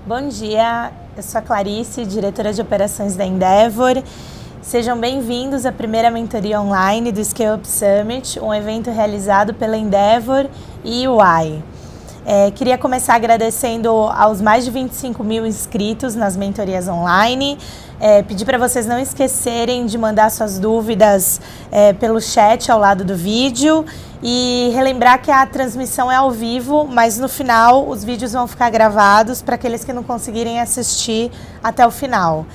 Bom dia, eu sou a Clarice, diretora de operações da Endeavor. Sejam bem-vindos à primeira mentoria online do Scale Up Summit, um evento realizado pela Endeavor e UI. Queria começar agradecendo aos mais de 25 mil inscritos nas mentorias online. Pedir para vocês não esquecerem de mandar suas dúvidas pelo chat ao lado do vídeo e relembrar que a transmissão é ao vivo, mas no final os vídeos vão ficar gravados para aqueles que não conseguirem assistir até o final.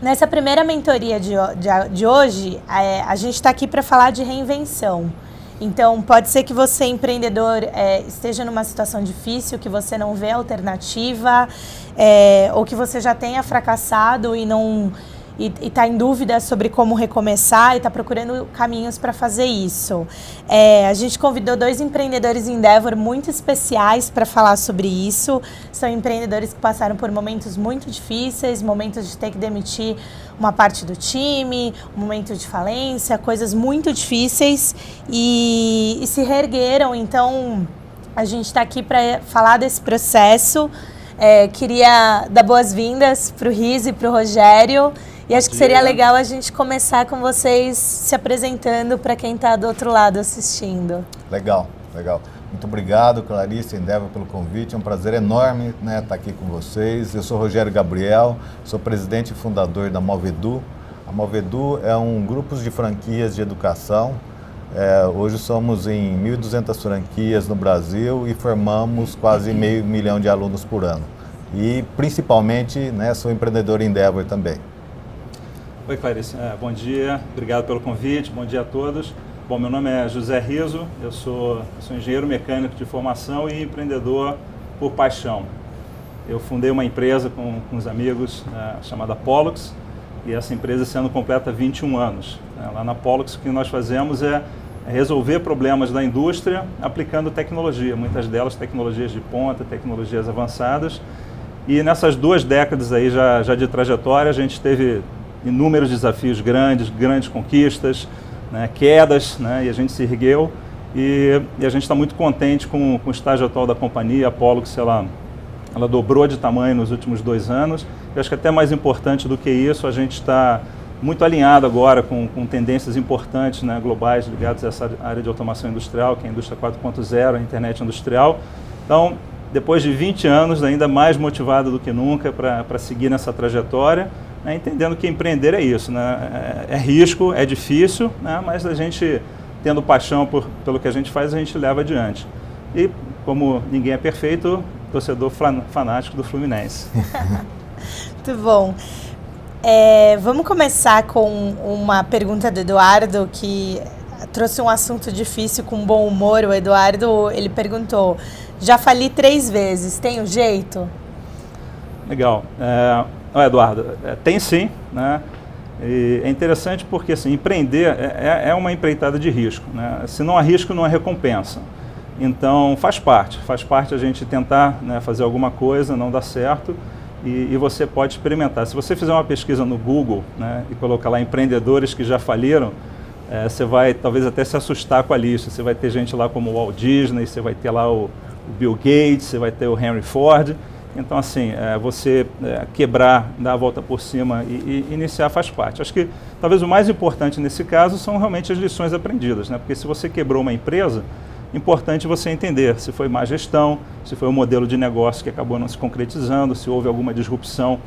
Nessa primeira mentoria de hoje, a gente está aqui para falar de reinvenção. Então, pode ser que você, empreendedor, esteja numa situação difícil, que você não vê alternativa, ou que você já tenha fracassado e está em dúvida sobre como recomeçar e está procurando caminhos para fazer isso. A gente convidou 2 empreendedores Endeavor muito especiais para falar sobre isso. São empreendedores que passaram por momentos muito difíceis, momentos de ter que demitir uma parte do time, um momento de falência, coisas muito difíceis e se reergueram. Então, a gente está aqui para falar desse processo. Queria dar boas-vindas para o Riz e para o Rogério. E acho que seria legal a gente começar com vocês se apresentando para quem está do outro lado assistindo. Legal. Muito obrigado, Clarice e Endeavor, pelo convite. É um prazer enorme estar aqui com vocês. Eu sou Rogério Gabriel, sou presidente e fundador da Movedu. A Movedu é um grupo de franquias de educação. Hoje somos em 1.200 franquias no Brasil e formamos quase 500 mil de alunos por ano. E principalmente sou empreendedor Endeavor também. Oi, Clarice. Bom dia, obrigado pelo convite, bom dia a todos. Bom, meu nome é José Riso, eu sou engenheiro mecânico de formação e empreendedor por paixão. Eu fundei uma empresa com uns amigos chamada Pollux, e essa empresa esse ano completa 21 anos. Lá na Pollux o que nós fazemos é resolver problemas da indústria aplicando tecnologia, muitas delas tecnologias de ponta, tecnologias avançadas. E nessas 2 décadas aí já de trajetória a gente teve inúmeros desafios grandes conquistas, quedas, e a gente se ergueu e a gente está muito contente com o estágio atual da companhia. A Pollux, ela dobrou de tamanho nos últimos 2 anos. Eu acho que até mais importante do que isso, a gente está muito alinhado agora com tendências importantes globais ligadas a essa área de automação industrial, que é a indústria 4.0, a internet industrial. Então, depois de 20 anos, ainda mais motivado do que nunca para seguir nessa trajetória, entendendo que empreender é isso, é risco, é difícil, mas a gente, tendo paixão pelo que a gente faz, a gente leva adiante. E, como ninguém é perfeito, torcedor fanático do Fluminense. Muito bom. Vamos começar com uma pergunta do Eduardo, que trouxe um assunto difícil com bom humor. O Eduardo, ele perguntou: já fali 3 vezes, tem um jeito? Legal. Eduardo, tem sim, E é interessante porque assim, empreender é uma empreitada de risco, Se não há risco, não há recompensa. Então faz parte a gente tentar fazer alguma coisa, não dá certo, e você pode experimentar. Se você fizer uma pesquisa no Google e colocar lá empreendedores que já faliram, você vai talvez até se assustar com a lista. Você vai ter gente lá como o Walt Disney, você vai ter lá o Bill Gates, você vai ter o Henry Ford. Então, assim, você quebrar, dar a volta por cima e iniciar faz parte. Acho que talvez o mais importante nesse caso são realmente as lições aprendidas, Porque se você quebrou uma empresa, importante você entender se foi má gestão, se foi um modelo de negócio que acabou não se concretizando, se houve alguma disrupção.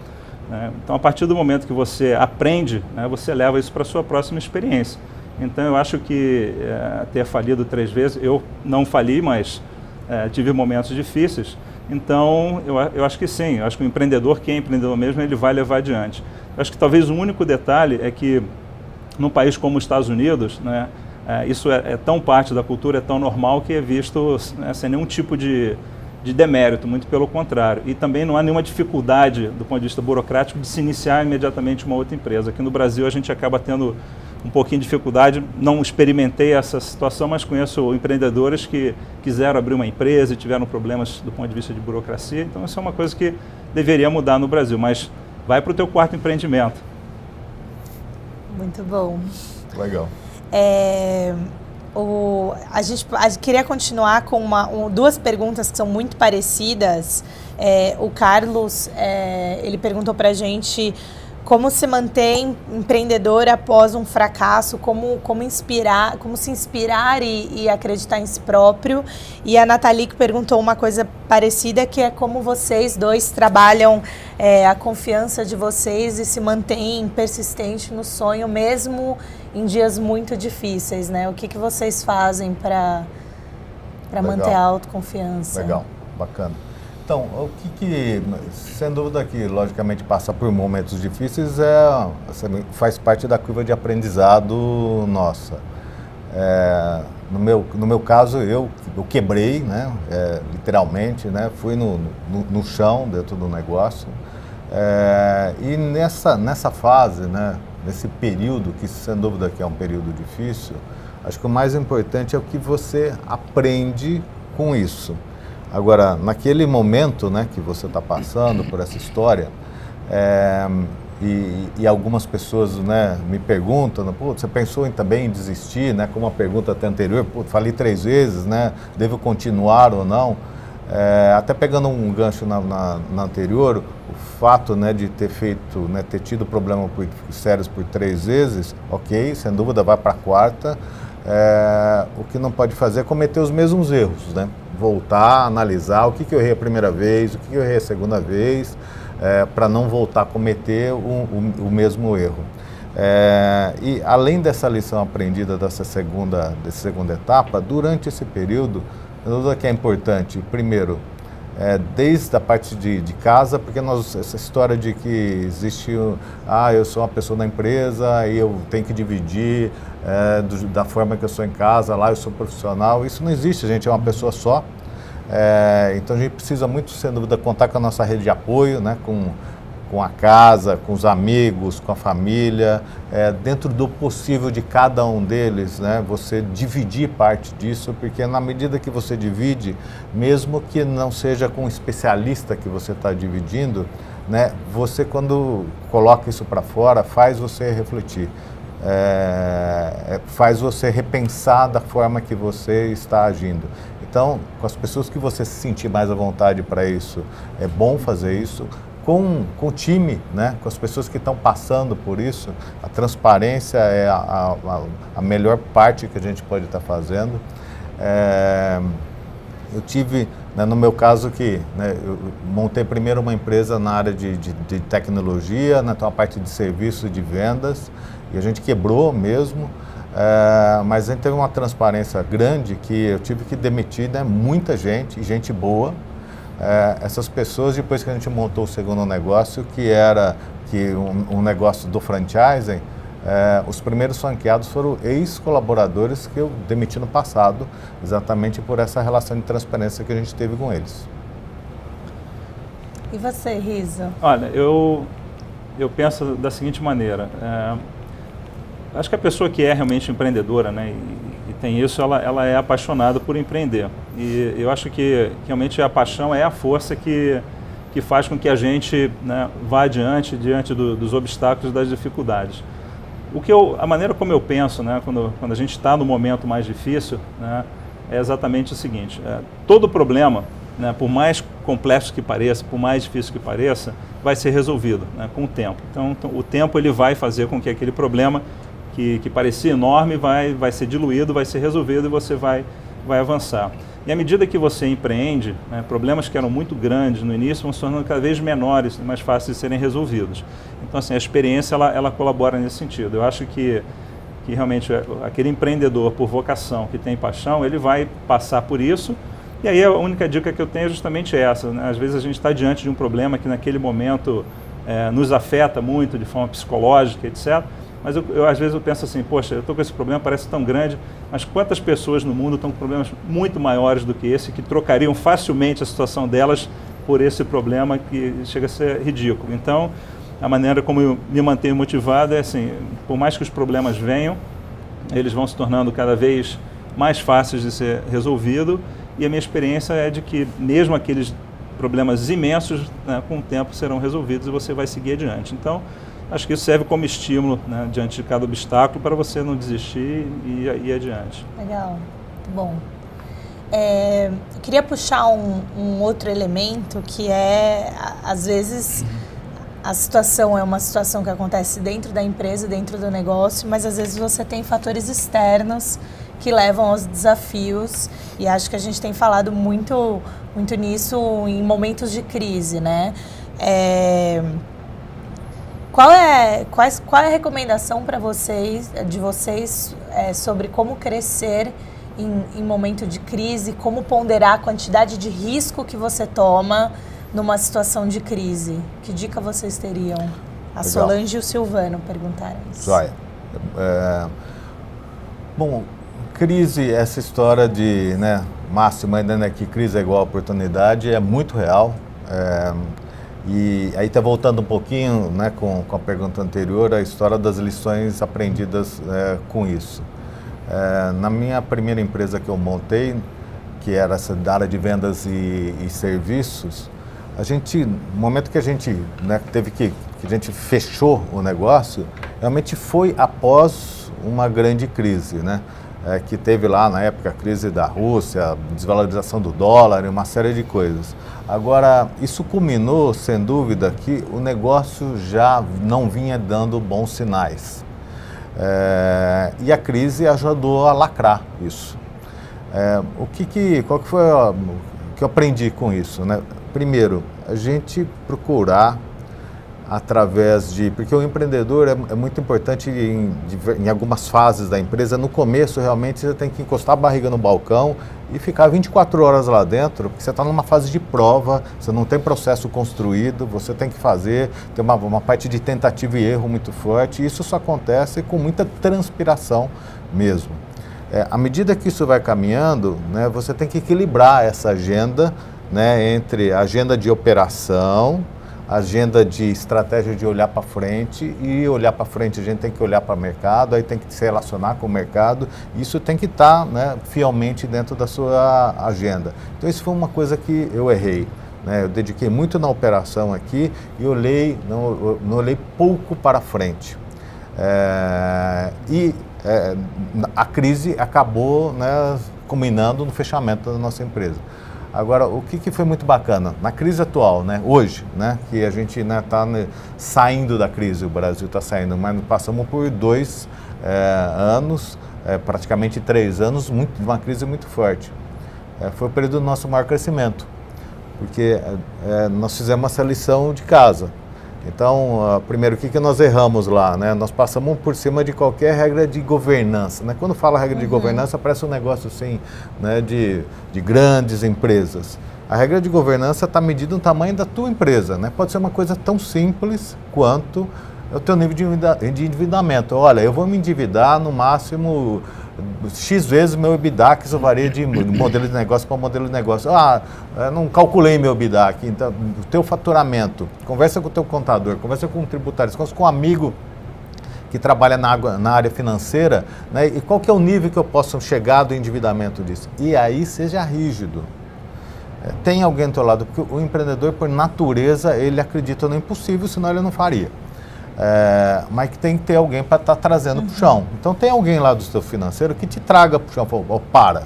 Então, a partir do momento que você aprende, você leva isso para a sua próxima experiência. Então, eu acho que ter falido 3 vezes, eu não fali, mas tive momentos difíceis. Então, eu acho que sim, eu acho que o empreendedor, quem é empreendedor mesmo, ele vai levar adiante. Eu acho que talvez o único detalhe é que, num país como os Estados Unidos, isso é tão parte da cultura, é tão normal que é visto sem nenhum tipo de demérito, muito pelo contrário. E também não há nenhuma dificuldade, do ponto de vista burocrático, de se iniciar imediatamente uma outra empresa. Aqui no Brasil, a gente acaba tendo um pouquinho de dificuldade. Não experimentei essa situação, mas conheço empreendedores que quiseram abrir uma empresa e tiveram problemas do ponto de vista de burocracia. Então, isso é uma coisa que deveria mudar no Brasil. Mas vai para o teu 4º empreendimento. Muito bom. Legal. A gente queria continuar com duas perguntas que são muito parecidas. O Carlos, ele perguntou para a gente como se mantém empreendedor após um fracasso, como se inspirar e acreditar em si próprio. E a Nathalie que perguntou uma coisa parecida, que é como vocês dois trabalham a confiança de vocês e se mantêm persistente no sonho, mesmo em dias muito difíceis, né? O que vocês fazem para manter a autoconfiança? Legal, bacana. Então, o que sem dúvida que, logicamente, passa por momentos difíceis, faz parte da curva de aprendizado nossa. No meu caso, eu quebrei, né, literalmente, né, fui no chão dentro do negócio. E nessa fase, né, nesse período, que sem dúvida que é um período difícil, acho que o mais importante é o que você aprende com isso. Agora, naquele momento, né, que você está passando por essa história, e algumas pessoas, né, me perguntam, pô, você pensou também em desistir, né, como a pergunta até anterior, pô, falei 3 vezes, né, devo continuar ou não? Até pegando um gancho na anterior, o fato, né, de ter tido problema sérios por 3 vezes, ok, sem dúvida vai para a 4ª, o que não pode fazer é cometer os mesmos erros, né? Voltar, analisar o que eu errei a primeira vez, o que eu errei a segunda vez, para não voltar a cometer o mesmo erro. E além dessa lição aprendida dessa segunda etapa, durante esse período, tudo que é importante, primeiro, desde a parte de casa, porque essa história de que existe, eu sou uma pessoa da empresa e eu tenho que dividir da forma que eu sou em casa, lá eu sou profissional, isso não existe, a gente é uma pessoa só. Então a gente precisa muito, sem dúvida, contar com a nossa rede de apoio, né, com a casa, com os amigos, com a família, dentro do possível de cada um deles, né, você dividir parte disso, porque na medida que você divide, mesmo que não seja com um especialista que você está dividindo, né, você quando coloca isso para fora, faz você refletir, faz você repensar da forma que você está agindo. Então, com as pessoas que você se sentir mais à vontade para isso, é bom fazer isso. Com o time, né, com as pessoas que estão passando por isso, a transparência é a melhor parte que a gente pode estar fazendo. Eu tive, né, no meu caso, eu montei primeiro uma empresa na área de tecnologia, né, então a parte de serviço e de vendas, e a gente quebrou mesmo, mas a gente teve uma transparência grande que eu tive que demitir, né, muita gente boa. Essas pessoas, depois que a gente montou o segundo negócio, que era um negócio do franchising, os primeiros franqueados foram ex-colaboradores que eu demiti no passado, exatamente por essa relação de transparência que a gente teve com eles. E você, Riso? Olha, eu penso da seguinte maneira, acho que a pessoa que é realmente empreendedora, né, e tem isso, ela é apaixonada por empreender. E eu acho que realmente a paixão é a força que faz com que a gente, né, vá diante dos obstáculos e das dificuldades. A maneira como eu penso, né, quando a gente está no momento mais difícil, né, é exatamente o seguinte: todo problema, né, por mais complexo que pareça, por mais difícil que pareça, vai ser resolvido, né, com o tempo. Então, o tempo ele vai fazer com que aquele problema que parecia enorme vai ser diluído, vai ser resolvido e você vai avançar. E à medida que você empreende, né, problemas que eram muito grandes no início vão se tornando cada vez menores e mais fáceis de serem resolvidos. Então, assim, a experiência ela colabora nesse sentido. Eu acho que realmente aquele empreendedor por vocação, que tem paixão, ele vai passar por isso. E aí a única dica que eu tenho é justamente essa, né? Às vezes a gente está diante de um problema que naquele momento nos afeta muito de forma psicológica, etc. Mas às vezes eu penso assim, poxa, eu estou com esse problema, parece tão grande, mas quantas pessoas no mundo estão com problemas muito maiores do que esse, que trocariam facilmente a situação delas por esse problema que chega a ser ridículo. Então, a maneira como eu me mantenho motivado é assim, por mais que os problemas venham, eles vão se tornando cada vez mais fáceis de ser resolvido, e a minha experiência é de que mesmo aqueles problemas imensos, né, com o tempo serão resolvidos e você vai seguir adiante. Então, acho que isso serve como estímulo, né, diante de cada obstáculo para você não desistir e ir adiante. Legal, muito bom. Eu queria puxar um outro elemento que é, às vezes, a situação é uma situação que acontece dentro da empresa, dentro do negócio, mas às vezes você tem fatores externos que levam aos desafios, e acho que a gente tem falado muito nisso em momentos de crise, né? Qual é a recomendação para vocês, sobre como crescer em momento de crise, como ponderar a quantidade de risco que você toma numa situação de crise? Que dica vocês teriam? A Legal. Solange e o Silvano perguntaram isso. Joia. Bom, crise, essa história de, né, Máximo ainda, né, que crise é igual a oportunidade, é muito real. E aí está voltando um pouquinho, né, com a pergunta anterior, a história das lições aprendidas com isso. Na minha primeira empresa que eu montei, que era essa área de vendas e serviços, no momento que a gente, né, que a gente fechou o negócio, realmente foi após uma grande crise, né? Que teve lá na época a crise da Rússia, desvalorização do dólar e uma série de coisas. Agora, isso culminou, sem dúvida, que o negócio já não vinha dando bons sinais. E a crise ajudou a lacrar isso. Qual que foi o que eu aprendi com isso, né? Primeiro, a gente procurar porque o empreendedor é muito importante em algumas fases da empresa. No começo, realmente, você tem que encostar a barriga no balcão e ficar 24 horas lá dentro, porque você está numa fase de prova, você não tem processo construído, você tem que tem uma parte de tentativa e erro muito forte, e isso só acontece com muita transpiração mesmo. À medida que isso vai caminhando, né, você tem que equilibrar essa agenda, né, entre a agenda de operação, agenda de estratégia de olhar para frente, e olhar para frente a gente tem que olhar para o mercado, aí tem que se relacionar com o mercado, isso tem que estar, né, fielmente dentro da sua agenda. Então isso foi uma coisa que eu errei, né? Eu dediquei muito na operação aqui e não olhei pouco para frente. A crise acabou, né, culminando no fechamento da nossa empresa. Agora, o que foi muito bacana? Na crise atual, né, hoje, né, que a gente está, né, saindo da crise, o Brasil está saindo, mas passamos por 2 anos, praticamente 3 anos, uma crise muito forte. Foi o período do nosso maior crescimento, porque nós fizemos essa lição de casa. Então, primeiro, o que nós erramos lá, né? Nós passamos por cima de qualquer regra de governança, né? Quando fala regra de governança, parece um negócio assim, né, de grandes empresas. A regra de governança está medida no tamanho da tua empresa, né? Pode ser uma coisa tão simples quanto o teu nível de endividamento. Olha, eu vou me endividar no máximo X vezes meu EBITDA, que isso varia de modelo de negócio para modelo de negócio. Não calculei meu EBITDA aqui, então o teu faturamento, conversa com o teu contador, conversa com o tributário, conversa com um amigo que trabalha na área financeira, né, e qual que é o nível que eu posso chegar do endividamento disso. E aí seja rígido. Tem alguém do teu lado, porque o empreendedor, por natureza, ele acredita no impossível, senão ele não faria. Mas que tem que ter alguém para estar trazendo para o chão. Então tem alguém lá do seu financeiro que te traga para o chão, para.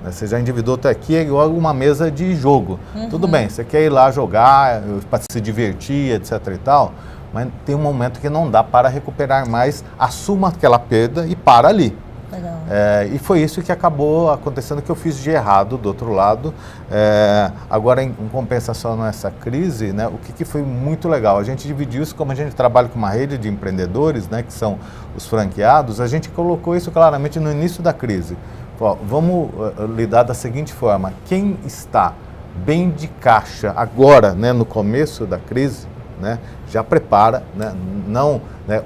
Você já endividou até aqui, é igual uma mesa de jogo. Tudo bem, você quer ir lá jogar, para se divertir, etc e tal, mas tem um momento que não dá para recuperar mais, assuma aquela perda e para ali. Legal. E foi isso que acabou acontecendo, que eu fiz de errado do outro lado. Agora, em compensação nessa crise, né, o que foi muito legal, a gente dividiu isso, como a gente trabalha com uma rede de empreendedores, né, que são os franqueados, a gente colocou isso claramente no início da crise. Vamos lidar da seguinte forma: quem está bem de caixa agora, né, no começo da crise, né, já prepara, né,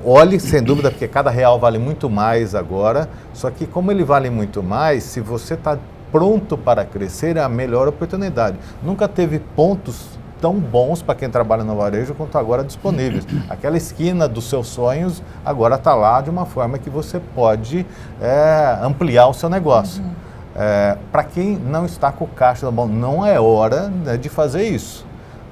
olhe sem dúvida, porque cada real vale muito mais agora, só que como ele vale muito mais, se você está pronto para crescer, é a melhor oportunidade. Nunca teve pontos tão bons para quem trabalha no varejo quanto agora disponíveis. Aquela esquina dos seus sonhos agora está lá de uma forma que você pode ampliar o seu negócio. Para quem não está com o caixa na mão, não é hora, né, de fazer isso.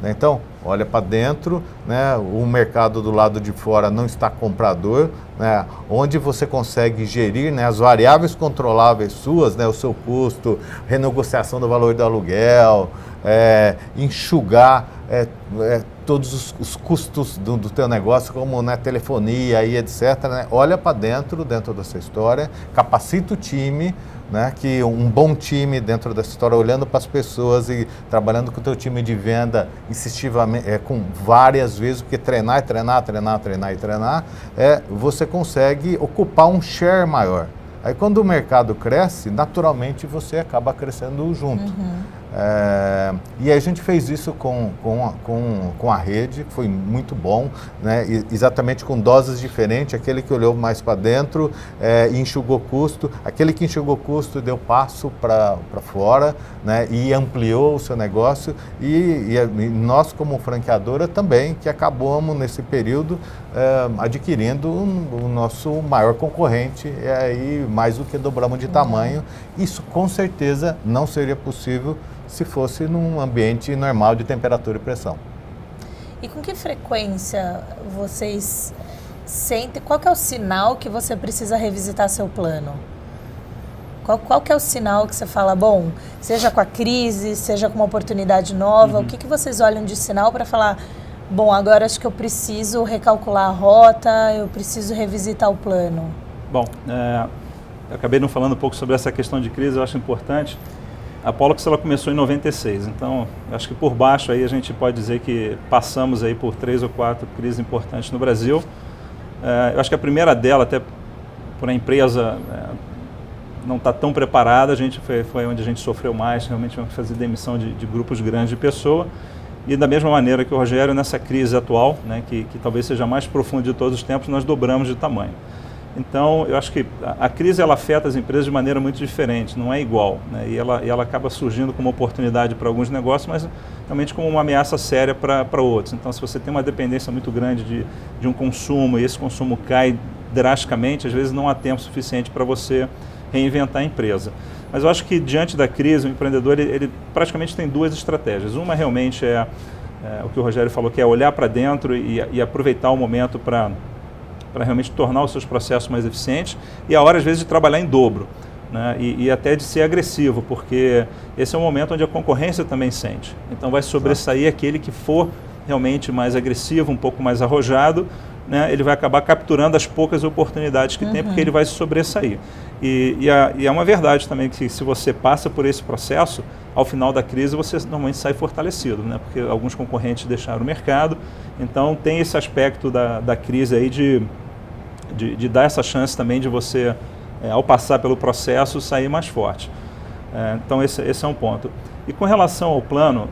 né? Então, olha para dentro, né? O mercado do lado de fora não está comprador, né? Onde você consegue gerir, né, as variáveis controláveis suas, né, o seu custo, renegociação do valor do aluguel, enxugar todos os custos do teu negócio, como, né, telefonia e etc. Né? Olha para dentro dessa história, capacita o time, né, que um bom time dentro dessa história, olhando para as pessoas e trabalhando com o teu time de venda insistivamente, com várias vezes, porque treinar, você consegue ocupar um share maior. Aí quando o mercado cresce, naturalmente você acaba crescendo junto. E a gente fez isso com a rede, foi muito bom, né? Exatamente com doses diferentes, aquele que olhou mais para dentro e enxugou custo, aquele que enxugou custo deu passo para fora, né? E ampliou o seu negócio e nós como franqueadora também, que acabamos nesse período adquirindo o nosso maior concorrente, e aí mais do que dobramos de tamanho. Isso com certeza não seria possível se fosse num ambiente normal de temperatura e pressão. E com que frequência vocês sentem, qual que é o sinal que você precisa revisitar seu plano? Qual que é o sinal que você fala, bom, seja com a crise, seja com uma oportunidade nova, o que vocês olham de sinal para falar, bom, agora acho que eu preciso recalcular a rota, eu preciso revisitar o plano? Bom, eu acabei não falando um pouco sobre essa questão de crise, eu acho importante. A Pollux ela começou em 96, então acho que por baixo aí a gente pode dizer que passamos aí por 3 ou 4 crises importantes no Brasil. Eu acho que a primeira dela, até por a empresa não estar tão preparada, foi onde a gente sofreu mais, realmente tivemos que fazer demissão de grupos grandes de pessoas. E da mesma maneira que o Rogério, nessa crise atual, né, que talvez seja a mais profunda de todos os tempos, nós dobramos de tamanho. Então, eu acho que a crise ela afeta as empresas de maneira muito diferente, não é igual, né? E ela acaba surgindo como oportunidade para alguns negócios, mas realmente como uma ameaça séria para outros. Então, se você tem uma dependência muito grande de um consumo e esse consumo cai drasticamente, às vezes não há tempo suficiente para você reinventar a empresa. Mas eu acho que diante da crise, o empreendedor ele praticamente tem duas estratégias. Uma realmente é o que o Rogério falou, que é olhar para dentro e aproveitar o momento para realmente tornar os seus processos mais eficientes, e a hora, às vezes, de trabalhar em dobro, né? E até de ser agressivo, porque esse é um momento onde a concorrência também sente. Então, vai sobressair aquele que for realmente mais agressivo, um pouco mais arrojado, né? Ele vai acabar capturando as poucas oportunidades que tem, porque ele vai se sobressair. E é uma verdade também que se você passa por esse processo, ao final da crise você normalmente sai fortalecido, né? Porque alguns concorrentes deixaram o mercado, então tem esse aspecto da crise aí de dar essa chance também de você, ao passar pelo processo, sair mais forte. Então esse é um ponto. E com relação ao plano,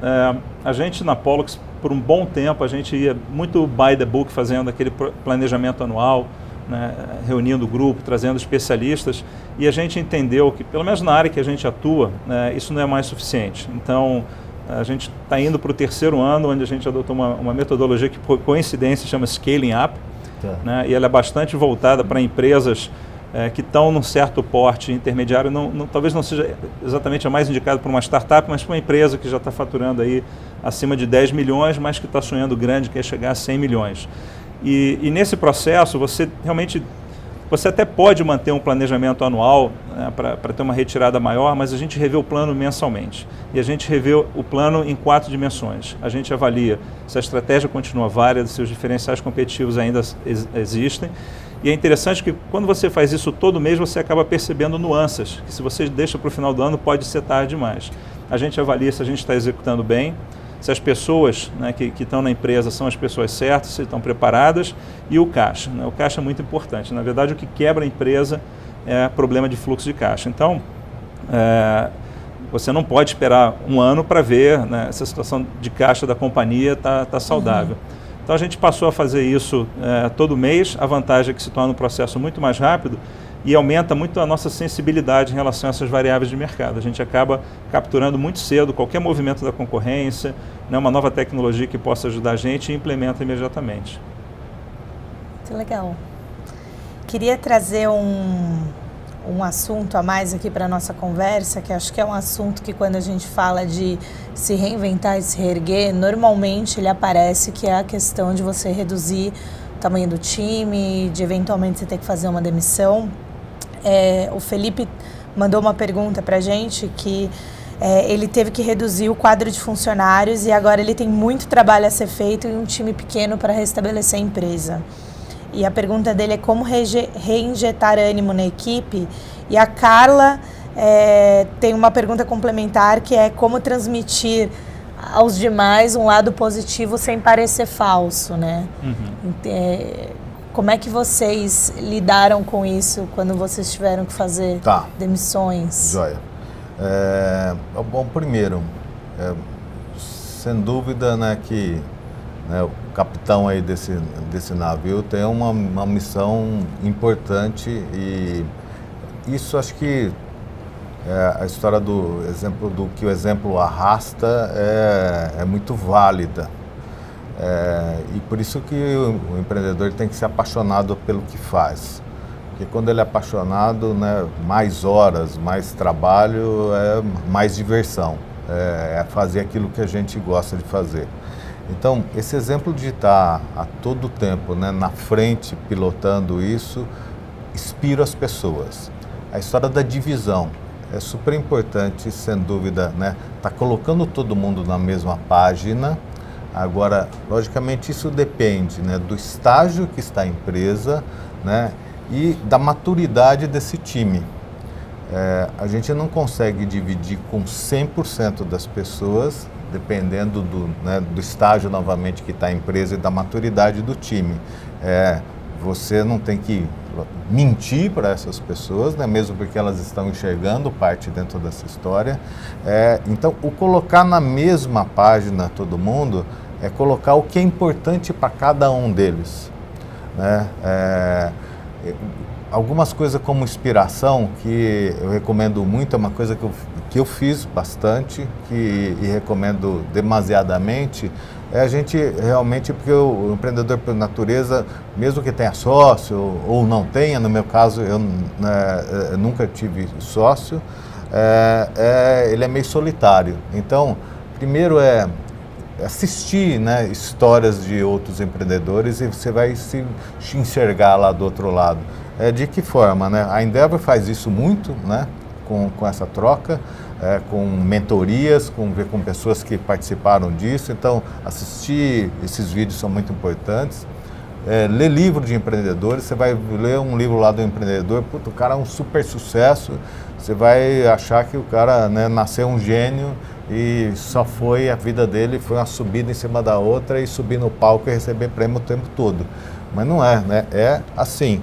a gente na Pollux, por um bom tempo, a gente ia muito by the book, fazendo aquele planejamento anual, né, reunindo o grupo, trazendo especialistas, e a gente entendeu que, pelo menos na área que a gente atua, isso não é mais suficiente. Então, a gente está indo para o 3º ano, onde a gente adotou uma metodologia que, por coincidência, chama Scaling Up, né, e ela é bastante voltada para empresas que estão num certo porte intermediário, talvez não seja exatamente a mais indicada para uma startup, mas para uma empresa que já está faturando aí acima de 10 milhões, mas que está sonhando grande, quer chegar a 100 milhões. E nesse processo, você até pode manter um planejamento anual, né, para ter uma retirada maior, mas a gente revê o plano mensalmente. E a gente revê o plano em 4 dimensões. A gente avalia se a estratégia continua válida, se os diferenciais competitivos ainda existem. E é interessante que quando você faz isso todo mês, você acaba percebendo nuances, que se você deixa para o final do ano, pode ser tarde demais. A gente avalia se a gente está executando bem, se as pessoas, né, que estão na empresa são as pessoas certas, se estão preparadas, e o caixa. Né? O caixa é muito importante. Na verdade, o que quebra a empresa é problema de fluxo de caixa. Então, você não pode esperar um ano para ver, né, se a situação de caixa da companhia está saudável. Então, a gente passou a fazer isso todo mês. A vantagem é que se torna um processo muito mais rápido e aumenta muito a nossa sensibilidade em relação a essas variáveis de mercado. A gente acaba capturando muito cedo qualquer movimento da concorrência, né, uma nova tecnologia que possa ajudar a gente, e implementa imediatamente. Muito legal. Queria trazer um assunto a mais aqui para a nossa conversa, que acho que é um assunto que quando a gente fala de se reinventar e se reerguer, normalmente ele aparece, que é a questão de você reduzir o tamanho do time, de eventualmente você ter que fazer uma demissão. O Felipe mandou uma pergunta para a gente que ele teve que reduzir o quadro de funcionários e agora ele tem muito trabalho a ser feito e um time pequeno para restabelecer a empresa. E a pergunta dele é como reinjetar ânimo na equipe. E a Carla tem uma pergunta complementar que é como transmitir aos demais um lado positivo sem parecer falso, né? Uhum. Como é que vocês lidaram com isso quando vocês tiveram que fazer demissões? Joia. Bom, primeiro, sem dúvida, né, que o capitão aí desse navio tem uma missão importante e isso acho que a história do exemplo do que o exemplo arrasta é muito válida. E por isso que o empreendedor tem que ser apaixonado pelo que faz. Porque quando ele é apaixonado, né, mais horas, mais trabalho, mais diversão. É fazer aquilo que a gente gosta de fazer. Então, esse exemplo de estar a todo tempo, né, na frente, pilotando isso, inspira as pessoas. A história da divisão é super importante, sem dúvida, né? Tá colocando todo mundo na mesma página. Agora, logicamente, isso depende, né, do estágio que está a empresa, né, e da maturidade desse time. A gente não consegue dividir com 100% das pessoas, dependendo do estágio, novamente, que está a empresa e da maturidade do time. Você não tem que mentir para essas pessoas, né, mesmo porque elas estão enxergando parte dentro dessa história. Então, o colocar na mesma página todo mundo é colocar o que é importante para cada um deles, né? Algumas coisas como inspiração, que eu recomendo muito, é uma coisa que eu fiz bastante e recomendo demasiadamente, a gente realmente, porque o empreendedor por natureza, mesmo que tenha sócio ou não tenha, no meu caso eu nunca tive sócio, ele é meio solitário. Então, primeiro assistir, né, histórias de outros empreendedores e você vai se enxergar lá do outro lado. De que forma, né? A Endeavor faz isso muito, né, com essa troca, com mentorias, com pessoas que participaram disso. Então, assistir esses vídeos são muito importantes. Ler livro de empreendedores, você vai ler um livro lá do empreendedor, o cara é um super sucesso, você vai achar que o cara, né, nasceu um gênio e só foi, a vida dele foi uma subida em cima da outra e subir no palco e receber prêmio o tempo todo. Mas não é, né? É assim.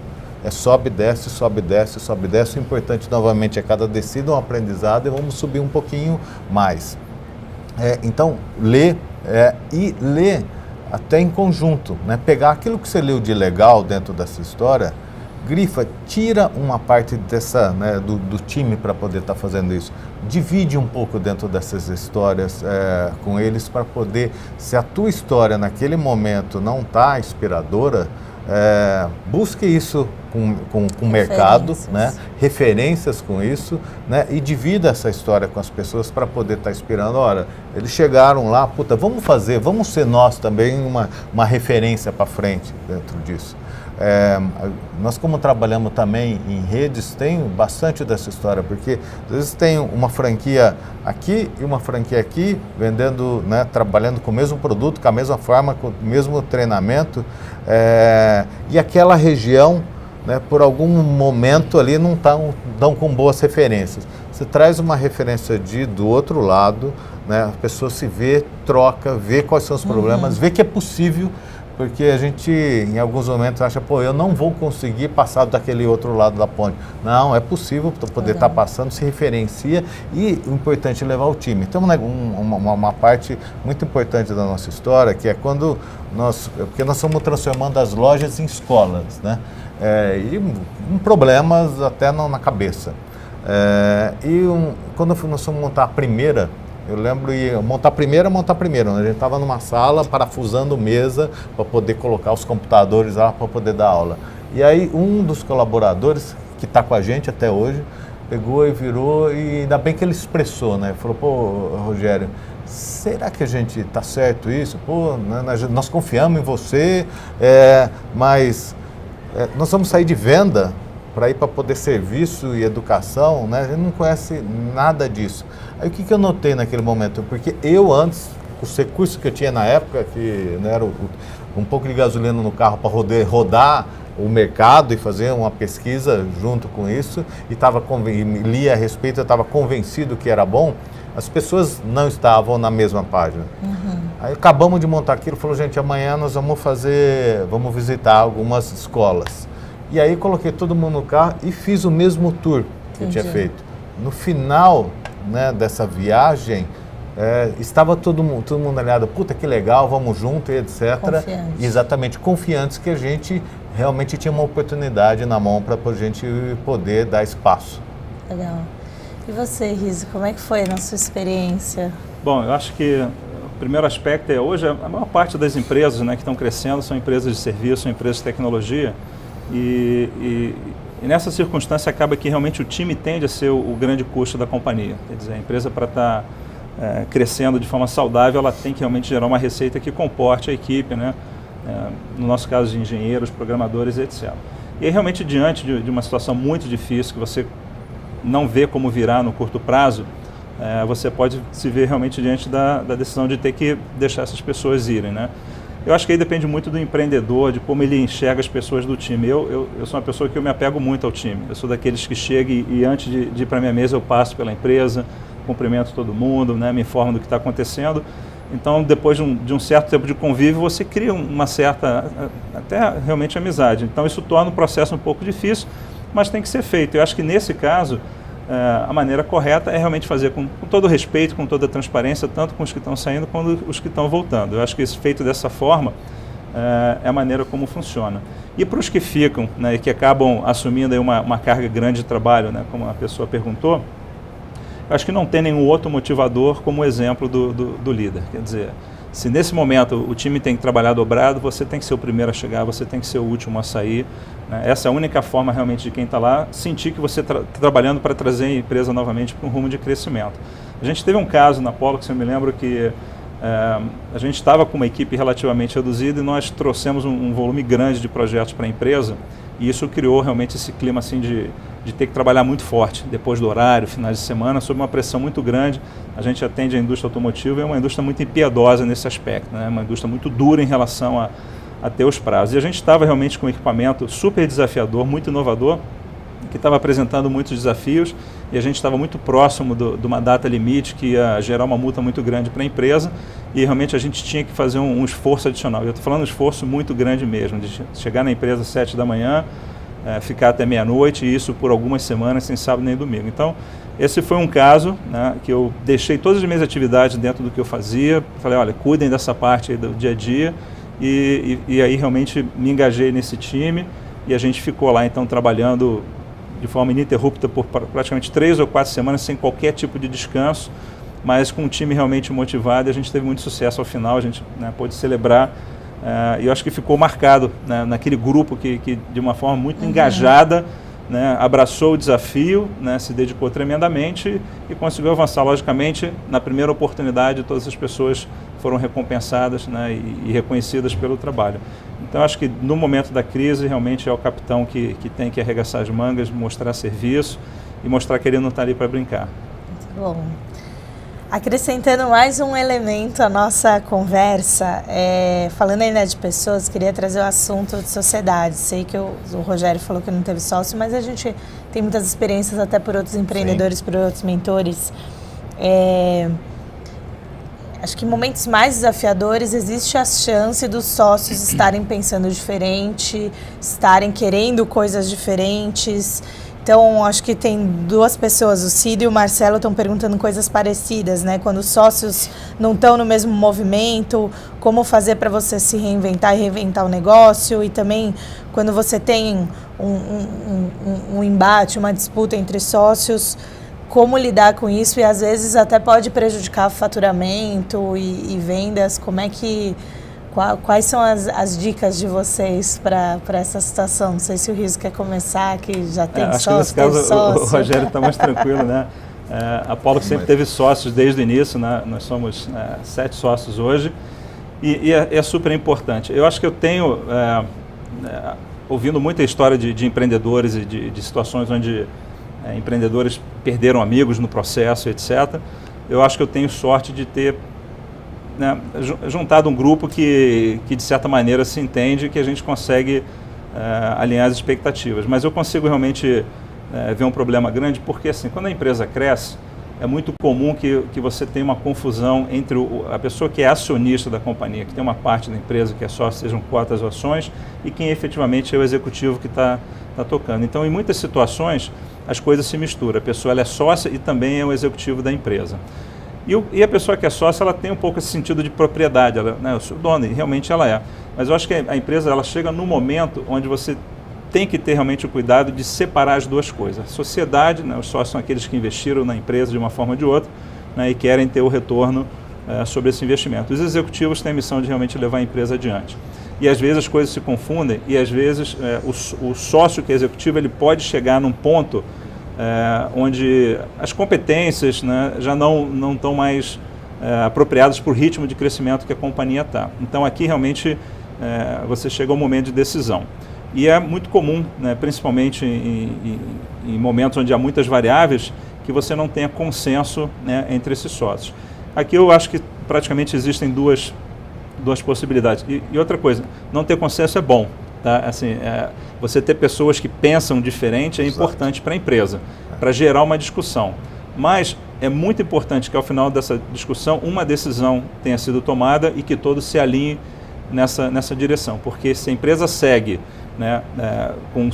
Sobe, desce, sobe, desce, sobe, desce. O importante, novamente, é cada descida um aprendizado e vamos subir um pouquinho mais. Então, ler e ler até em conjunto, né? Pegar aquilo que você leu de legal dentro dessa história, grifa, tira uma parte dessa, né, do time para poder estar fazendo isso. Divide um pouco dentro dessas histórias com eles para poder, se a tua história naquele momento não está inspiradora, busque isso com o mercado, né? Referências com isso, né? E divida essa história com as pessoas para poder estar inspirando. Olha, eles chegaram lá, puta, vamos ser nós também uma referência para frente dentro disso. Nós, como trabalhamos também em redes, tem bastante dessa história, porque às vezes tem uma franquia aqui e uma franquia aqui, vendendo, né, trabalhando com o mesmo produto, com a mesma forma, com o mesmo treinamento, e aquela região, né, por algum momento ali não dão com boas referências. Você traz uma referência do outro lado, né, a pessoa se vê, troca, vê quais são os problemas, vê que é possível, porque a gente, em alguns momentos, acha, eu não vou conseguir passar daquele outro lado da ponte. Não, é possível poder estar passando, se referencia e o importante é levar o time. Então, uma parte muito importante da nossa história, que é porque nós estamos transformando as lojas em escolas, né? E problemas até na cabeça. Quando nós fomos montar a primeira, eu lembro de montar a primeira, né? A gente estava numa sala parafusando mesa para poder colocar os computadores lá para poder dar aula. E aí um dos colaboradores que está com a gente até hoje, pegou e virou, e ainda bem que ele expressou, né? Falou, pô, Rogério, será que a gente está certo isso? Pô, nós confiamos em você, mas nós vamos sair de venda para ir para poder serviço e educação, né? A gente não conhece nada disso. Aí o que eu notei naquele momento? Porque eu antes, os recursos que eu tinha na época, que né, era um pouco de gasolina no carro para rodar o mercado e fazer uma pesquisa junto com isso, e lia a respeito, eu estava convencido que era bom, as pessoas não estavam na mesma página. Aí acabamos de montar aquilo, falou, gente, amanhã nós vamos visitar algumas escolas. E aí coloquei todo mundo no carro e fiz o mesmo tour que eu tinha feito. No final, né, dessa viagem, estava todo mundo alinhado, puta que legal, vamos junto e etc. Confiantes. Exatamente, confiantes que a gente realmente tinha uma oportunidade na mão para a gente poder dar espaço. Legal. E você, Riso, como é que foi na sua experiência? Bom, eu acho que o primeiro aspecto hoje a maior parte das empresas, né, que estão crescendo são empresas de serviço, são empresas de tecnologia, e nessa circunstância acaba que realmente o time tende a ser o grande custo da companhia. Quer dizer, a empresa para estar crescendo de forma saudável, ela tem que realmente gerar uma receita que comporte a equipe, né? No nosso caso de engenheiros, programadores, etc. E aí, realmente, diante de uma situação muito difícil, que você não vê como virar no curto prazo, você pode se ver realmente diante da decisão de ter que deixar essas pessoas irem, né? Eu acho que aí depende muito do empreendedor, de como ele enxerga as pessoas do time. Eu sou uma pessoa que eu me apego muito ao time. Eu sou daqueles que chega e antes de ir para a minha mesa eu passo pela empresa, cumprimento todo mundo, né, me informo do que está acontecendo. Então, depois de um certo tempo de convívio, você cria uma certa, até realmente amizade. Então, isso torna o processo um pouco difícil, mas tem que ser feito. Eu acho que nesse caso, a maneira correta é realmente fazer com todo respeito, com toda a transparência, tanto com os que estão saindo quanto os que estão voltando. Eu acho que isso feito dessa forma é a maneira como funciona. E para os que ficam, né, e que acabam assumindo aí uma carga grande de trabalho, né, como a pessoa perguntou, eu acho que não tem nenhum outro motivador como o exemplo do líder. Quer dizer, se nesse momento o time tem que trabalhar dobrado, você tem que ser o primeiro a chegar, você tem que ser o último a sair, né? Essa é a única forma realmente de quem está lá sentir que você está trabalhando para trazer a empresa novamente para um rumo de crescimento. A gente teve um caso na Pollux, eu me lembro que a gente estava com uma equipe relativamente reduzida e nós trouxemos um volume grande de projetos para a empresa, e isso criou realmente esse clima assim de ter que trabalhar muito forte, depois do horário, finais de semana, sob uma pressão muito grande. A gente atende a indústria automotiva e é uma indústria muito impiedosa nesse aspecto, né? Uma indústria muito dura em relação a ter os prazos. E a gente estava realmente com um equipamento super desafiador, muito inovador, que estava apresentando muitos desafios, e a gente estava muito próximo de uma data limite que ia gerar uma multa muito grande para a empresa, e realmente a gente tinha que fazer um esforço adicional. Eu estou falando um esforço muito grande mesmo, de chegar na empresa às 7 da manhã, ficar até meia-noite, e isso por algumas semanas, sem sábado nem domingo. Então, esse foi um caso, né, que eu deixei todas as minhas atividades dentro do que eu fazia, falei, olha, cuidem dessa parte aí do dia a dia, e aí realmente me engajei nesse time, e a gente ficou lá então trabalhando de forma ininterrupta por praticamente 3 ou 4 semanas, sem qualquer tipo de descanso, mas com um time realmente motivado, e a gente teve muito sucesso ao final, a gente, né, pôde celebrar, e eu acho que ficou marcado, né, naquele grupo que de uma forma muito engajada, né, abraçou o desafio, né, se dedicou tremendamente e conseguiu avançar. Logicamente, na primeira oportunidade, todas as pessoas foram recompensadas, né, e reconhecidas pelo trabalho. Então, acho que no momento da crise, realmente é o capitão que tem que arregaçar as mangas, mostrar serviço e mostrar que ele não está ali para brincar. Muito bom. Acrescentando mais um elemento à nossa conversa, falando ainda de pessoas, queria trazer o assunto de sociedade. Sei que o Rogério falou que não teve sócio, mas a gente tem muitas experiências até por outros empreendedores, sim, por outros mentores. Acho que em momentos mais desafiadores existe a chance dos sócios estarem pensando diferente, estarem querendo coisas diferentes. Então, acho que tem duas pessoas, o Cid e o Marcelo, estão perguntando coisas parecidas, né? Quando os sócios não estão no mesmo movimento, como fazer para você se reinventar e reinventar o negócio, e também quando você tem um embate, uma disputa entre sócios, como lidar com isso, e às vezes até pode prejudicar o faturamento e vendas. Como é que Quais são as dicas de vocês para essa situação? Não sei se o Riso quer começar, que já tem acho sócio, que nesse caso o Rogério está mais tranquilo, né? A Apollo sempre teve sócios desde o início, né? Nós somos 7 sócios hoje e é super importante. Eu acho que eu tenho, ouvindo muita história de empreendedores e de situações onde empreendedores perderam amigos no processo, etc. Eu acho que eu tenho sorte de ter juntado um grupo que de certa maneira se entende, que a gente consegue alinhar as expectativas. Mas eu consigo realmente ver um problema grande, porque assim, quando a empresa cresce, é muito comum que você tenha uma confusão entre a pessoa que é acionista da companhia, que tem uma parte da empresa que é sócio, sejam cotas ou ações, e quem efetivamente é o executivo que está tocando. Então, em muitas situações, as coisas se misturam. A pessoa ela é sócia e também é o executivo da empresa. E a pessoa que é sócia, ela tem um pouco esse sentido de propriedade, eu sou dono, e realmente ela é. Mas eu acho que a empresa ela chega num momento onde você tem que ter realmente o cuidado de separar as duas coisas. A sociedade, os sócios são aqueles que investiram na empresa de uma forma ou de outra, e querem ter o retorno sobre esse investimento. Os executivos têm a missão de realmente levar a empresa adiante. E às vezes as coisas se confundem e às vezes o sócio que é executivo ele pode chegar num ponto onde as competências já não estão mais apropriadas para o ritmo de crescimento que a companhia está. Então aqui realmente você chega ao momento de decisão. E é muito comum, principalmente em momentos onde há muitas variáveis, que você não tenha consenso entre esses sócios. Aqui eu acho que praticamente existem duas possibilidades. E outra coisa, não ter consenso é bom. Tá? Assim, você ter pessoas que pensam diferente é importante para a empresa, para gerar uma discussão. Mas é muito importante que ao final dessa discussão uma decisão tenha sido tomada e que todos se alinhem nessa direção. Porque se a empresa segue com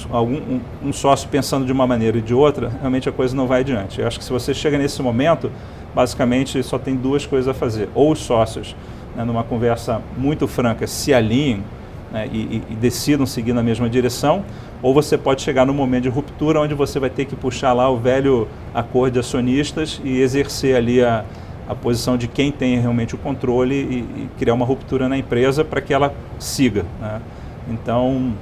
um sócio pensando de uma maneira e de outra, realmente a coisa não vai adiante. Eu acho que se você chega nesse momento, basicamente só tem duas coisas a fazer. Ou os sócios, numa conversa muito franca, se alinhem e decidam seguir na mesma direção, ou você pode chegar num momento de ruptura onde você vai ter que puxar lá o velho acordo de acionistas e exercer ali a posição de quem tem realmente o controle e criar uma ruptura na empresa para que ela siga. Então,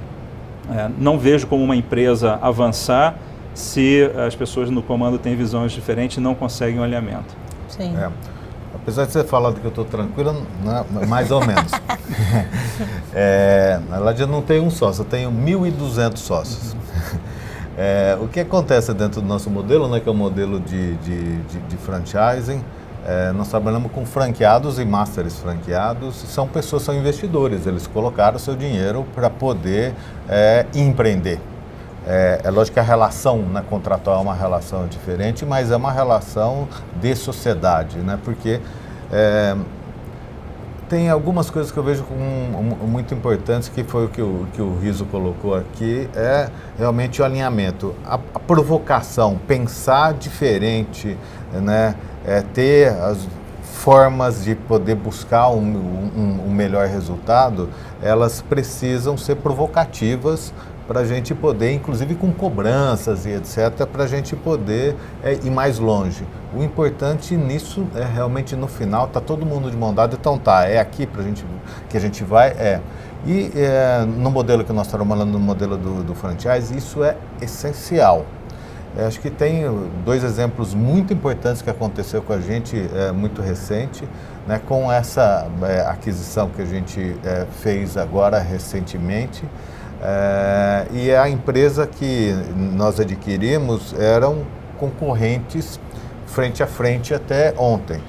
não vejo como uma empresa avançar se as pessoas no comando têm visões diferentes e não conseguem um alinhamento. Sim. Apesar de você falar que eu estou tranquilo, mais ou menos. Na verdade, eu não tenho um sócio, eu tenho 1.200 sócios. O que acontece dentro do nosso modelo, que é o modelo de franchising, nós trabalhamos com franqueados e masters franqueados, são investidores, eles colocaram o seu dinheiro para poder empreender. É lógico que a relação contratual é uma relação diferente, mas é uma relação de sociedade, porque tem algumas coisas que eu vejo como muito importantes, que foi o que o Riso colocou aqui, é realmente o alinhamento, a provocação, pensar diferente, ter as formas de poder buscar um melhor resultado, elas precisam ser provocativas para a gente poder, inclusive com cobranças e etc., para a gente poder ir mais longe. O importante nisso é realmente no final, tá todo mundo de mão dada, então é aqui que a gente vai, E no modelo que nós estamos falando, no modelo do franchise, isso é essencial. Acho que tem 2 exemplos muito importantes que aconteceu com a gente, muito recente, com essa aquisição que a gente fez agora recentemente. E a empresa que nós adquirimos eram concorrentes frente a frente até ontem.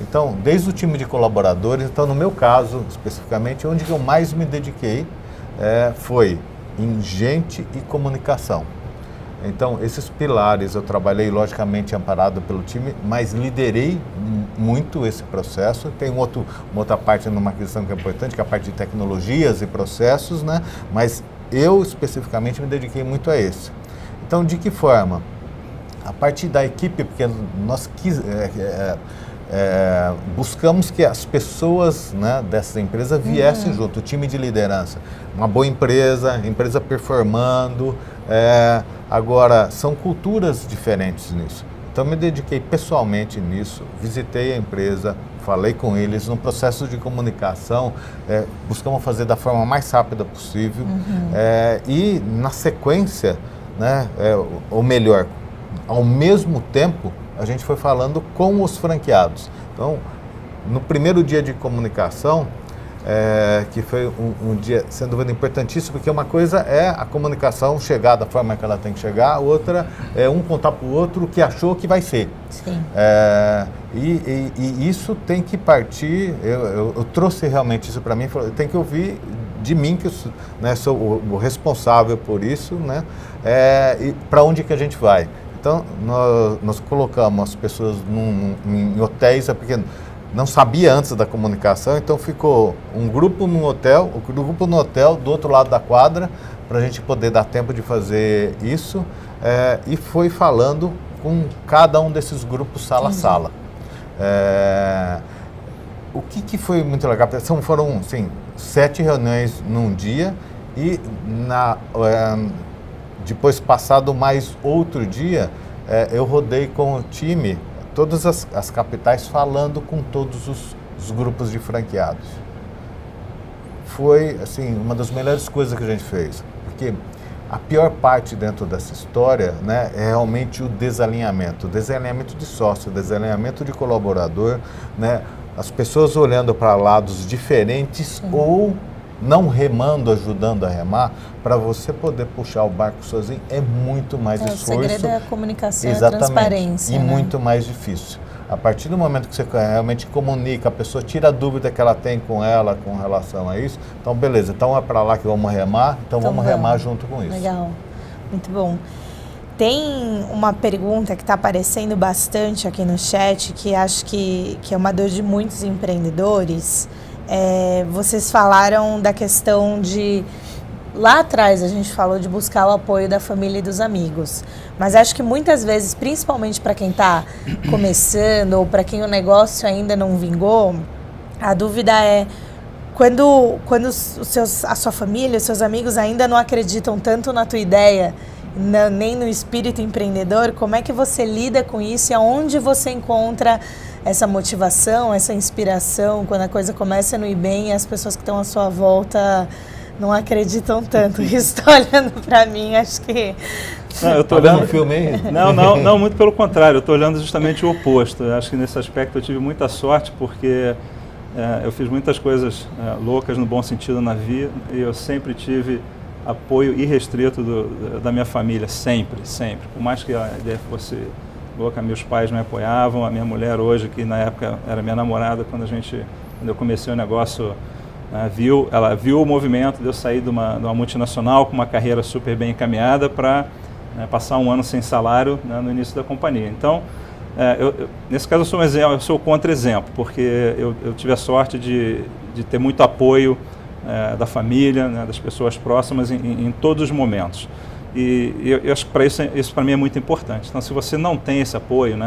Então, desde o time de colaboradores, então no meu caso especificamente, onde eu mais me dediquei foi em gente e comunicação. Então, esses pilares eu trabalhei logicamente amparado pelo time, mas liderei muito esse processo. Tem uma outra parte numa aquisição que é importante, que é a parte de tecnologias e processos, mas eu especificamente me dediquei muito a esse. Então, de que forma? A partir da equipe, porque nós buscamos que as pessoas dessa empresa viessem junto, o time de liderança. Uma boa empresa performando. Agora, são culturas diferentes nisso. Então, eu me dediquei pessoalmente nisso, visitei a empresa, falei com eles, no processo de comunicação, buscamos fazer da forma mais rápida possível e, na sequência, né, ou melhor, ao mesmo tempo, a gente foi falando com os franqueados. Então, no primeiro dia de comunicação, que foi um dia, sem dúvida, importantíssimo, porque uma coisa é a comunicação chegar da forma que ela tem que chegar, a outra é um contar para o outro o que achou que vai ser. Sim. E isso tem que partir, eu trouxe realmente isso para mim, tem que ouvir de mim, que eu, né, sou o responsável por isso, né, e para onde que a gente vai. Então, nós colocamos as pessoas em hotéis, porque não sabia antes da comunicação, então ficou um grupo no hotel, o grupo no hotel do outro lado da quadra, para a gente poder dar tempo de fazer isso, e foi falando com cada um desses grupos sala a sala. O que foi muito legal, foram assim, 7 reuniões num dia e depois, passado mais outro dia, eu rodei com o time todas as capitais, falando com todos os grupos de franqueados. Foi, assim, uma das melhores coisas que a gente fez, porque a pior parte dentro dessa história, né, é realmente o desalinhamento de sócio, o desalinhamento de colaborador, né, as pessoas olhando para lados diferentes ou não remando, ajudando a remar. Para você poder puxar o barco sozinho é muito mais esforço. O segredo é a comunicação, exatamente, a transparência. E muito mais difícil. A partir do momento que você realmente comunica, a pessoa tira a dúvida que ela tem com ela com relação a isso, então beleza, então é para lá que vamos remar, então vamos remar junto com isso. Legal, muito bom. Tem uma pergunta que está aparecendo bastante aqui no chat, que acho que é uma dor de muitos empreendedores. Vocês falaram da questão de... Lá atrás a gente falou de buscar o apoio da família e dos amigos, mas acho que muitas vezes, principalmente para quem está começando ou para quem o negócio ainda não vingou, a dúvida é quando a sua família, os seus amigos ainda não acreditam tanto na tua ideia, nem no espírito empreendedor, como é que você lida com isso e aonde você encontra essa motivação, essa inspiração, quando a coisa começa a não ir bem e as pessoas que estão à sua volta não acreditam tanto? Estou olhando para mim, acho que... Não, eu tô olhando o filme aí? Não, muito pelo contrário, eu estou olhando justamente o oposto. Eu acho que nesse aspecto eu tive muita sorte, porque eu fiz muitas coisas loucas no bom sentido na vida, e eu sempre tive apoio irrestrito da minha família, sempre. Por mais que a ideia fosse louca, meus pais me apoiavam, a minha mulher hoje, que na época era minha namorada, quando eu comecei o negócio, ela viu o movimento de eu sair de uma multinacional com uma carreira super bem encaminhada para passar um ano sem salário, no início da companhia. Então, nesse caso eu sou o contra-exemplo, porque eu tive a sorte de ter muito apoio da família, das pessoas próximas em todos os momentos. E eu acho que isso para mim é muito importante. Então, se você não tem esse apoio,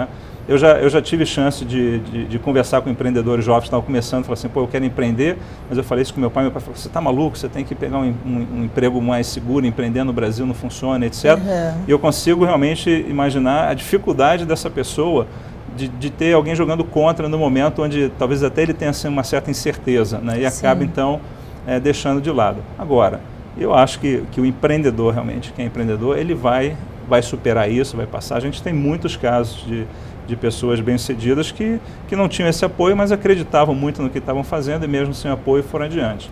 eu já tive chance de conversar com empreendedores jovens que estavam começando, falar assim, eu quero empreender, mas eu falei isso com meu pai falou, você está maluco, você tem que pegar um emprego mais seguro, empreender no Brasil não funciona, etc. E eu consigo realmente imaginar a dificuldade dessa pessoa de ter alguém jogando contra no momento onde talvez até ele tenha uma certa incerteza, e acaba então deixando de lado. Agora, eu acho que o empreendedor realmente, quem é empreendedor, ele vai superar isso, vai passar. A gente tem muitos casos de pessoas bem-sucedidas que não tinham esse apoio, mas acreditavam muito no que estavam fazendo e mesmo sem apoio foram adiante.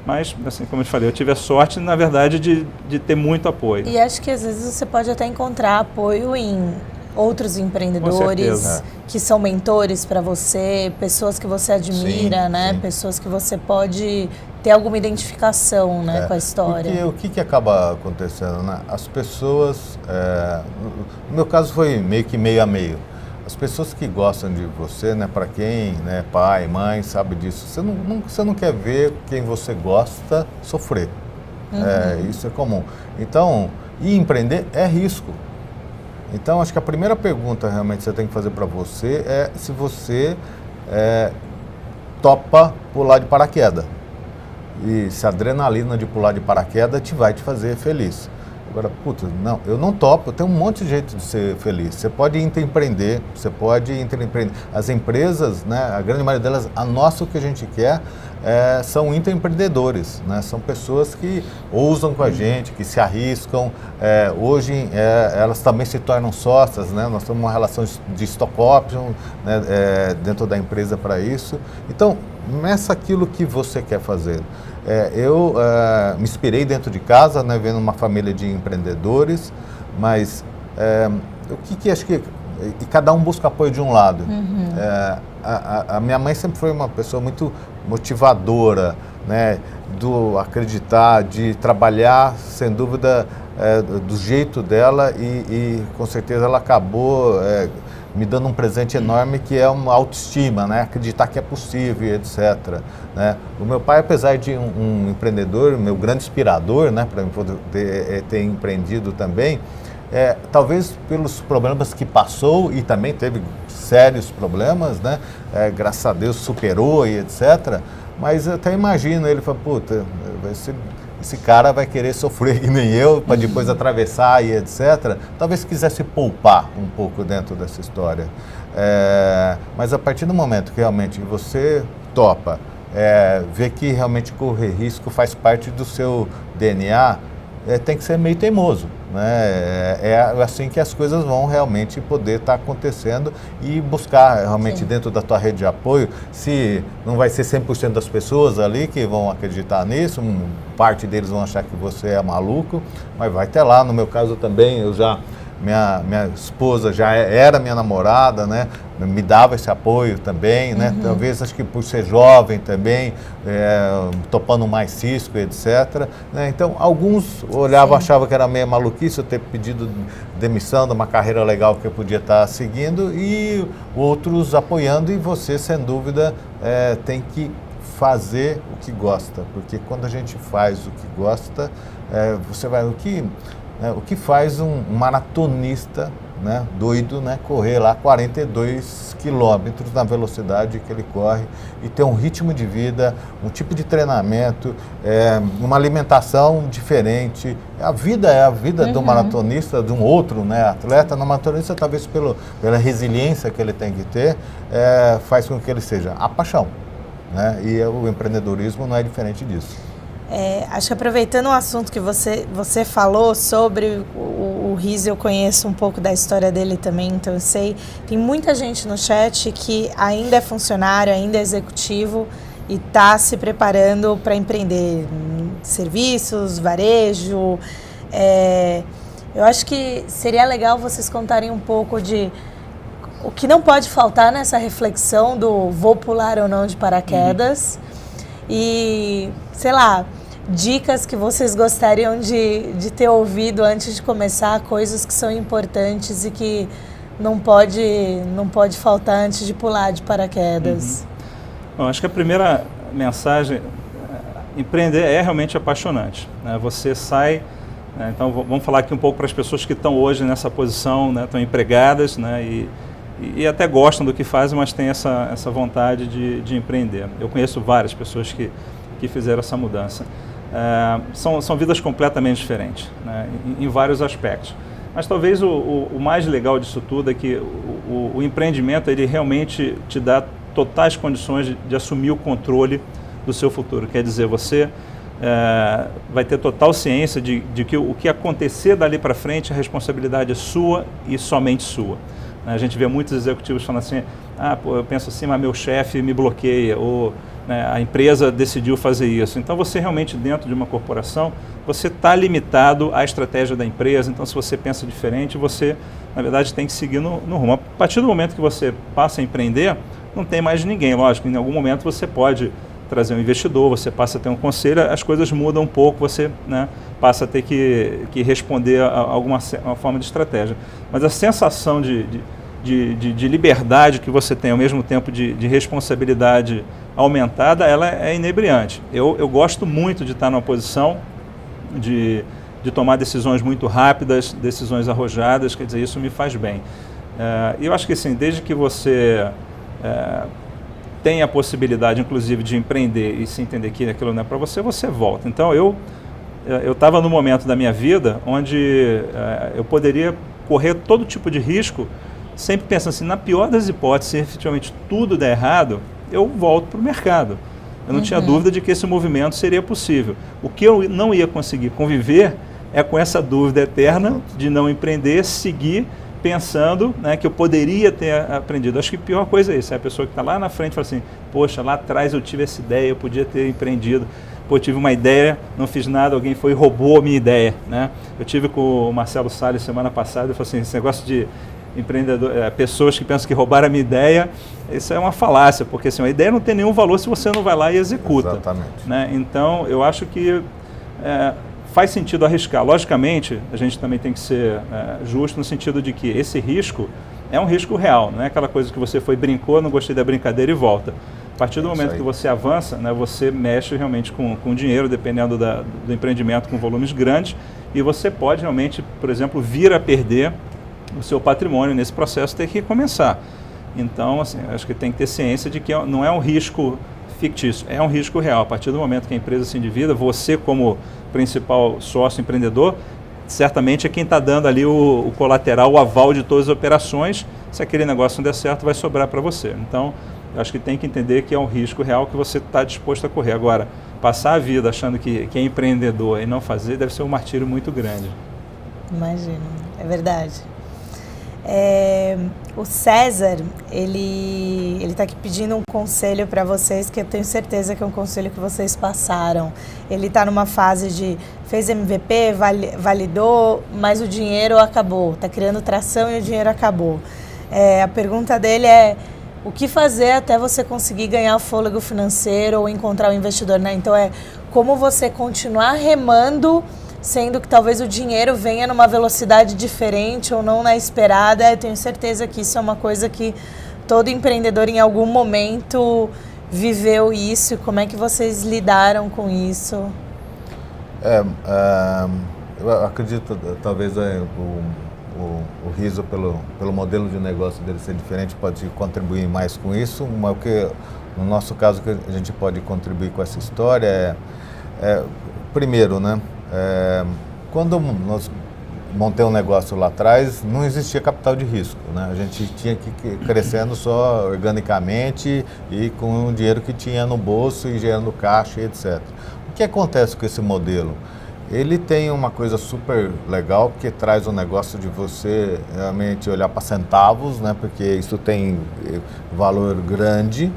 Mas, assim, como eu te falei, eu tive a sorte, na verdade, de ter muito apoio. E acho que às vezes você pode até encontrar apoio em outros empreendedores que são mentores para você, pessoas que você admira, sim. Pessoas que você pode ter alguma identificação, com a história. Porque o que acaba acontecendo, As pessoas, no meu caso foi meio que meio a meio. As pessoas que gostam de você, para quem, pai, mãe, sabe disso, você não quer ver quem você gosta sofrer. Isso é comum. Então, empreender é risco. Então, acho que a primeira pergunta realmente que você tem que fazer para você é se você topa pular de paraquedas. E se a adrenalina de pular de paraquedas vai te fazer feliz. Agora, puta, não, eu não topo, tem um monte de jeito de ser feliz. Você pode empreender, você pode empreender. As empresas, né, a grande maioria delas, a nossa, o que a gente quer, são empreendedores, né? São pessoas que ousam com a gente, que se arriscam. Hoje, elas também se tornam sócias, né? Nós temos uma relação de stock option, né, dentro da empresa para isso. Então, meça aquilo que você quer fazer. Eu me inspirei dentro de casa, né, vendo uma família de empreendedores, mas o que acho que... E cada um busca apoio de um lado. Uhum. A minha mãe sempre foi uma pessoa muito motivadora, né, do acreditar, de trabalhar, sem dúvida, do jeito dela e com certeza ela acabou me dando um presente enorme que é uma autoestima, né? Acreditar que é possível, etc. Né? O meu pai, apesar de um empreendedor, meu grande inspirador, né, para poder ter empreendido também, talvez pelos problemas que passou e também teve sérios problemas, né? Graças a Deus superou e etc. Mas eu até imagino, ele fala, puta, esse cara vai querer sofrer que nem eu, para depois atravessar e etc. Talvez quisesse poupar um pouco dentro dessa história. Mas a partir do momento que realmente você topa, vê que realmente correr risco faz parte do seu DNA, tem que ser meio teimoso. Né? É assim que as coisas vão realmente poder estar acontecendo e buscar realmente dentro da tua rede de apoio, se não vai ser 100% das pessoas ali que vão acreditar nisso, parte deles vão achar que você é maluco, mas vai ter lá, no meu caso também, minha esposa já era minha namorada, né? Me dava esse apoio também, né? Uhum. Talvez, acho que por ser jovem também, topando mais risco, etc. Né? Então, alguns olhavam, achavam que era meio maluquice eu ter pedido demissão de uma carreira legal que eu podia estar seguindo e outros apoiando e você, sem dúvida, tem que fazer o que gosta, porque quando a gente faz o que gosta, você vai... O que faz um maratonista, né, doido, né, correr lá 42 quilômetros na velocidade que ele corre e ter um ritmo de vida, um tipo de treinamento, uma alimentação diferente. A vida é a vida do maratonista, de um outro, né, atleta. No maratonista, talvez pela resiliência que ele tem que ter, faz com que ele seja a paixão. Né, e o empreendedorismo não é diferente disso. Acho que aproveitando um assunto que você falou sobre o Riz, eu conheço um pouco da história dele também, então eu sei, tem muita gente no chat que ainda é funcionário, ainda é executivo e está se preparando para empreender serviços, varejo. Eu acho que seria legal vocês contarem um pouco de o que não pode faltar nessa reflexão do vou pular ou não de paraquedas. E, sei lá, dicas que vocês gostariam de ter ouvido antes de começar, coisas que são importantes e que não pode faltar antes de pular de paraquedas. Bom, acho que a primeira mensagem, empreender é realmente apaixonante. Né? Você sai, né? Então vamos falar aqui um pouco para as pessoas que estão hoje nessa posição, né? Estão empregadas, né? E até gostam do que fazem, mas têm essa vontade de empreender. Eu conheço várias pessoas que fizeram essa mudança. São vidas completamente diferentes, né, em vários aspectos. Mas talvez o mais legal disso tudo é que o empreendimento ele realmente te dá totais condições de assumir o controle do seu futuro. Quer dizer, você vai ter total ciência de que o que acontecer dali para frente, a responsabilidade é sua e somente sua. A gente vê muitos executivos falando assim, eu penso assim, mas meu chefe me bloqueia, ou né, a empresa decidiu fazer isso. Então você realmente dentro de uma corporação, você está limitado à estratégia da empresa, então se você pensa diferente, você na verdade tem que seguir no rumo. A partir do momento que você passa a empreender, não tem mais ninguém, lógico, em algum momento você pode trazer um investidor, você passa a ter um conselho, as coisas mudam um pouco, você né, passa a ter que responder a alguma forma de estratégia. Mas a sensação de liberdade que você tem, ao mesmo tempo de responsabilidade aumentada, ela é inebriante. Eu gosto muito de estar numa posição de tomar decisões muito rápidas, decisões arrojadas, quer dizer, isso me faz bem. Eu acho que assim, desde que você tem a possibilidade, inclusive, de empreender e se entender que aquilo não é para você, você volta. Então, eu eu estava no momento da minha vida onde eu poderia correr todo tipo de risco, sempre pensando assim, na pior das hipóteses, se efetivamente tudo der errado, eu volto para o mercado. Eu não tinha dúvida de que esse movimento seria possível. O que eu não ia conseguir conviver é com essa dúvida eterna de não empreender, seguir pensando, né, que eu poderia ter aprendido. Acho que a pior coisa é isso, é a pessoa que está lá na frente e fala assim, poxa, lá atrás eu tive essa ideia, eu podia ter empreendido. Pô, tive uma ideia, não fiz nada, alguém foi e roubou a minha ideia, né? Eu tive com o Marcelo Salles semana passada, ele falou assim, esse negócio de empreendedor, pessoas que pensam que roubaram a minha ideia, isso é uma falácia, porque assim, a ideia não tem nenhum valor se você não vai lá e executa. Exatamente. Né? Então, eu acho que faz sentido arriscar. Logicamente, a gente também tem que ser justo no sentido de que esse risco é um risco real, não é aquela coisa que você foi, brincou, não gostei da brincadeira e volta. A partir do momento que você avança, né, você mexe realmente com dinheiro, dependendo do empreendimento com volumes grandes, e você pode realmente, por exemplo, vir a perder o seu patrimônio nesse processo, ter que recomeçar. Então, assim, acho que tem que ter ciência de que não é um risco fictício, é um risco real. A partir do momento que a empresa se endivida, você como principal sócio empreendedor, certamente é quem está dando ali o colateral, o aval de todas as operações. Se aquele negócio não der certo, vai sobrar para você. Então, acho que tem que entender que é um risco real que você está disposto a correr. Agora, passar a vida achando que é empreendedor e não fazer, deve ser um martírio muito grande. Imagino, é verdade. O César, ele está aqui pedindo um conselho para vocês, que eu tenho certeza que é um conselho que vocês passaram. Ele está numa fase de, fez MVP, validou, mas o dinheiro acabou. Está criando tração e o dinheiro acabou. A pergunta dele é, o que fazer até você conseguir ganhar fôlego financeiro ou encontrar um investidor, né? Então, como você continuar remando, sendo que talvez o dinheiro venha numa velocidade diferente ou não na esperada. Eu tenho certeza que isso é uma coisa que todo empreendedor em algum momento viveu isso. Como é que vocês lidaram com isso? Eu acredito, talvez o Riso, pelo modelo de negócio dele ser diferente, pode contribuir mais com isso, mas o que, no nosso caso, que a gente pode contribuir com essa história primeiro, né? Quando nós montamos um negócio lá atrás, não existia capital de risco, né? A gente tinha que ir crescendo só organicamente e com o dinheiro que tinha no bolso e gerando caixa e etc. O que acontece com esse modelo? Ele tem uma coisa super legal, que traz o negócio de você realmente olhar para centavos, né? Porque isso tem valor grande.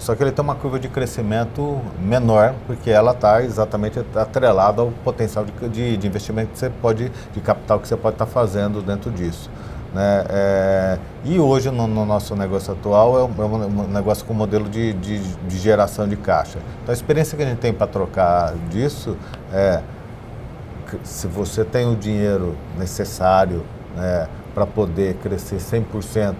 Só que ele tem uma curva de crescimento menor, porque ela está exatamente atrelada ao potencial de investimento que você pode, de capital que você pode estar fazendo dentro disso. Né? E hoje, no nosso negócio atual, é um negócio com modelo de geração de caixa. Então, a experiência que a gente tem para trocar disso se você tem o dinheiro necessário para poder crescer 100%,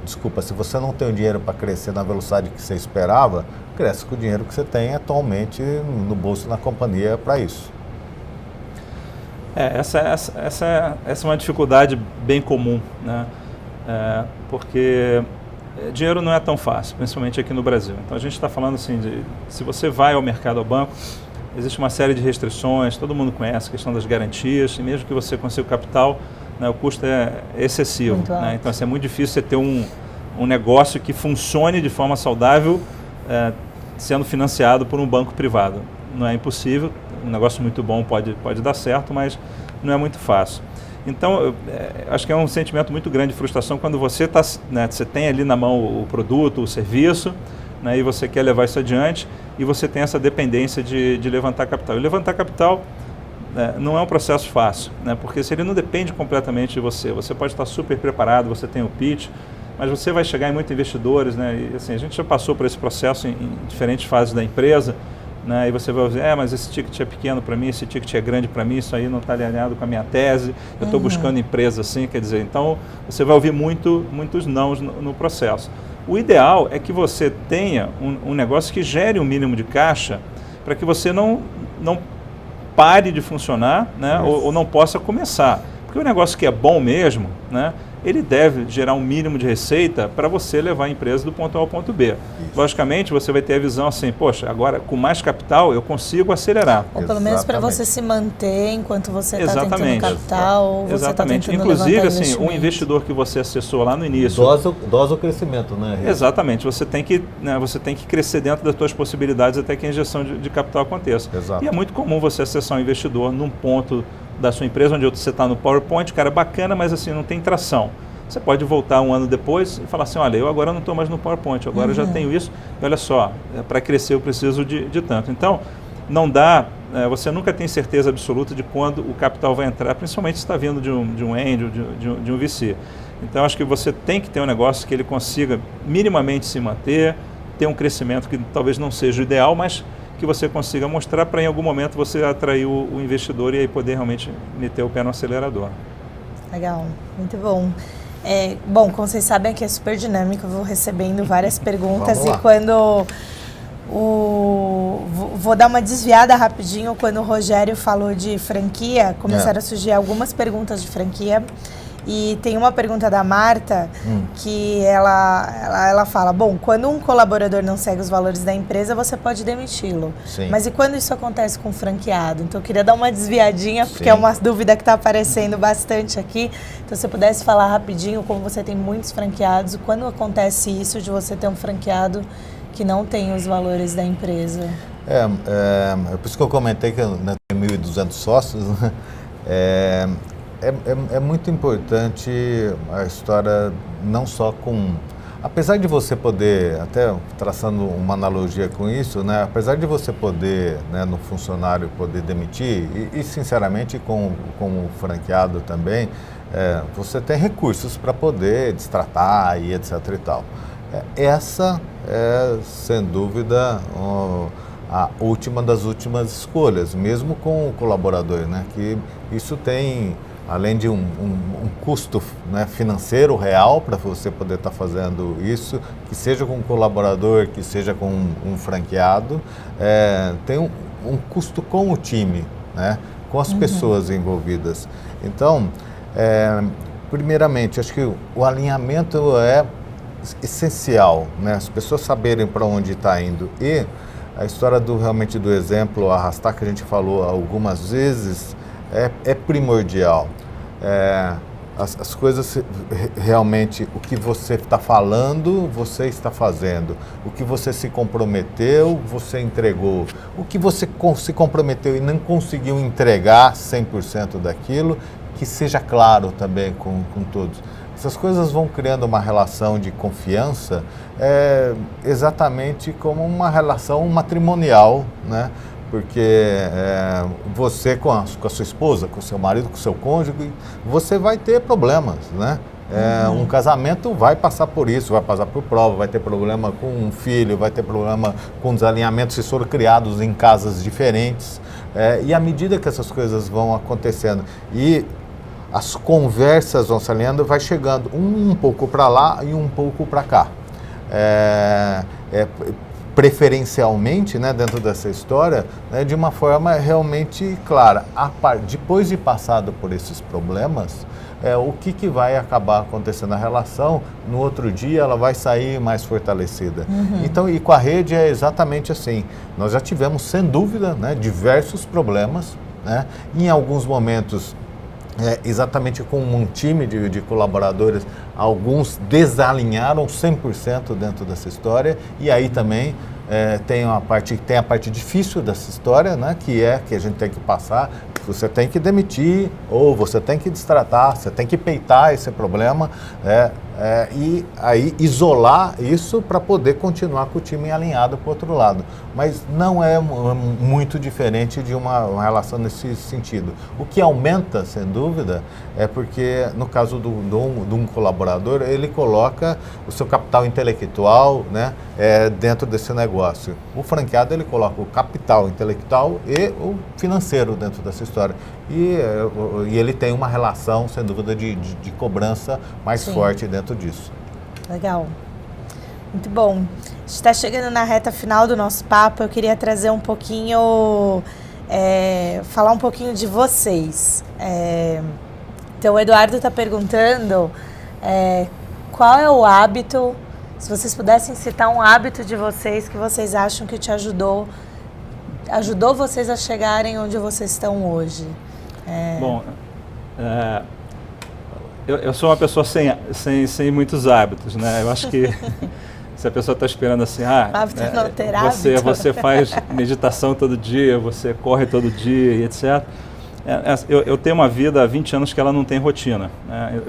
se você não tem o dinheiro para crescer na velocidade que você esperava, cresce com o dinheiro que você tem atualmente no bolso da companhia para isso. Essa é uma dificuldade bem comum, né? Porque dinheiro não é tão fácil, principalmente aqui no Brasil. Então a gente está falando assim, se você vai ao mercado, ao banco, existe uma série de restrições, todo mundo conhece a questão das garantias, e mesmo que você consiga o capital, né, o custo é excessivo. Né? Então assim, é muito difícil você ter um negócio que funcione de forma saudável sendo financiado por um banco privado. Não é impossível, um negócio muito bom pode dar certo, mas não é muito fácil. Então, acho que é um sentimento muito grande de frustração quando você você tem ali na mão o produto, o serviço, né, e você quer levar isso adiante, e você tem essa dependência de levantar capital. E levantar capital não é um processo fácil, né, porque se ele não depende completamente de você, você pode estar super preparado, você tem o pitch, mas você vai chegar em muitos investidores, né, e assim, a gente já passou por esse processo em diferentes fases da empresa, né, e você vai dizer, mas esse ticket é pequeno para mim, esse ticket é grande para mim, isso aí não está alinhado com a minha tese, eu estou buscando empresa assim, quer dizer, então você vai ouvir muitos nãos no processo. O ideal é que você tenha um negócio que gere um mínimo de caixa para que você não pare de funcionar, né, ou não possa começar. Porque o negócio que é bom mesmo, né, ele deve gerar um mínimo de receita para você levar a empresa do ponto A ao ponto B. Isso. Logicamente, você vai ter a visão assim, poxa, agora com mais capital eu consigo acelerar. Ou pelo menos para você se manter enquanto você está tentando capital, ou você está tentando inclusive, assim, um investidor que você acessou lá no início... Dosa o crescimento, né? Exatamente. Você tem que crescer dentro das suas possibilidades até que a injeção de capital aconteça. Exato. E é muito comum você acessar um investidor num ponto da sua empresa, onde você está no PowerPoint, cara, bacana, mas assim, não tem tração. Você pode voltar um ano depois e falar assim, olha, eu agora não estou mais no PowerPoint, agora eu já tenho isso, e olha só, para crescer eu preciso de tanto. Então, não dá, você nunca tem certeza absoluta de quando o capital vai entrar, principalmente se está vindo de um angel, de um VC. Então, acho que você tem que ter um negócio que ele consiga minimamente se manter, ter um crescimento que talvez não seja o ideal, mas que você consiga mostrar para em algum momento você atrair o investidor e aí poder realmente meter o pé no acelerador. Legal, muito bom. Bom, como vocês sabem, aqui é super dinâmico, eu vou recebendo várias perguntas e quando vou dar uma desviada rapidinho, quando o Rogério falou de franquia, começaram a surgir algumas perguntas de franquia. E tem uma pergunta da Marta que ela fala, bom, quando um colaborador não segue os valores da empresa, você pode demiti-lo. Mas e quando isso acontece com um franqueado? Então eu queria dar uma desviadinha, porque é uma dúvida que está aparecendo bastante aqui. Então se você pudesse falar rapidinho, como você tem muitos franqueados, quando acontece isso de você ter um franqueado que não tem os valores da empresa? É por isso que eu comentei que eu tenho 1.200 sócios, né? É muito importante a história, não só com... Apesar de você poder, até traçando uma analogia com isso, né? Apesar de você poder, né, no funcionário, poder demitir, e sinceramente com o franqueado também, você tem recursos para poder destratar e etc e tal. Essa é, sem dúvida, a última das últimas escolhas, mesmo com o colaborador, né? Que isso tem... além de um custo, né, financeiro real para você poder estar fazendo isso, que seja com um colaborador, que seja com um franqueado, tem um custo com o time, né, com as pessoas envolvidas. Então, primeiramente, acho que o alinhamento é essencial, né, as pessoas saberem para onde está indo. E a história realmente do exemplo, arrastar, que a gente falou algumas vezes, é primordial. As coisas realmente, o que você está falando, você está fazendo. O que você se comprometeu, você entregou. O que você se comprometeu e não conseguiu entregar 100% daquilo, que seja claro também com todos. Essas coisas vão criando uma relação de confiança, exatamente como uma relação matrimonial, né? Porque você com a sua esposa, com o seu marido, com o seu cônjuge, você vai ter problemas, né? Um casamento vai passar por isso, vai passar por prova, vai ter problema com um filho, vai ter problema com desalinhamentos se foram criados em casas diferentes. E à medida que essas coisas vão acontecendo e as conversas vão se alinhando, vai chegando um pouco para lá e um pouco para cá. Preferencialmente, né, dentro dessa história, né, de uma forma realmente clara. Depois de passado por esses problemas, o que vai acabar acontecendo na relação, no outro dia ela vai sair mais fortalecida. Então, e com a rede é exatamente assim. Nós já tivemos, sem dúvida, né, diversos problemas, né, em alguns momentos, exatamente com um time de colaboradores, alguns desalinharam 100% dentro dessa história, e aí também tem a parte difícil dessa história, né, que a gente tem que passar. Você tem que demitir, ou você tem que destratar, você tem que peitar esse problema, e aí isolar isso para poder continuar com o time alinhado para o outro lado. Mas não é muito diferente de uma relação nesse sentido. O que aumenta, sem dúvida, é porque, no caso de um colaborador, ele coloca o seu capital intelectual, né, dentro desse negócio. O franqueado, ele coloca o capital intelectual e o financeiro dentro dessa história. E ele tem uma relação, sem dúvida, de cobrança mais forte dentro disso. Legal. Muito bom. A gente está chegando na reta final do nosso papo. Eu queria trazer um pouquinho, falar um pouquinho de vocês. Então, o Eduardo está perguntando qual é o hábito, se vocês pudessem citar um hábito de vocês que vocês acham que te ajudou vocês a chegarem onde vocês estão hoje? Bom, eu sou uma pessoa sem muitos hábitos, né? Eu acho que se a pessoa está esperando assim, você faz meditação todo dia, você corre todo dia e etc. Eu tenho uma vida há 20 anos que ela não tem rotina, né?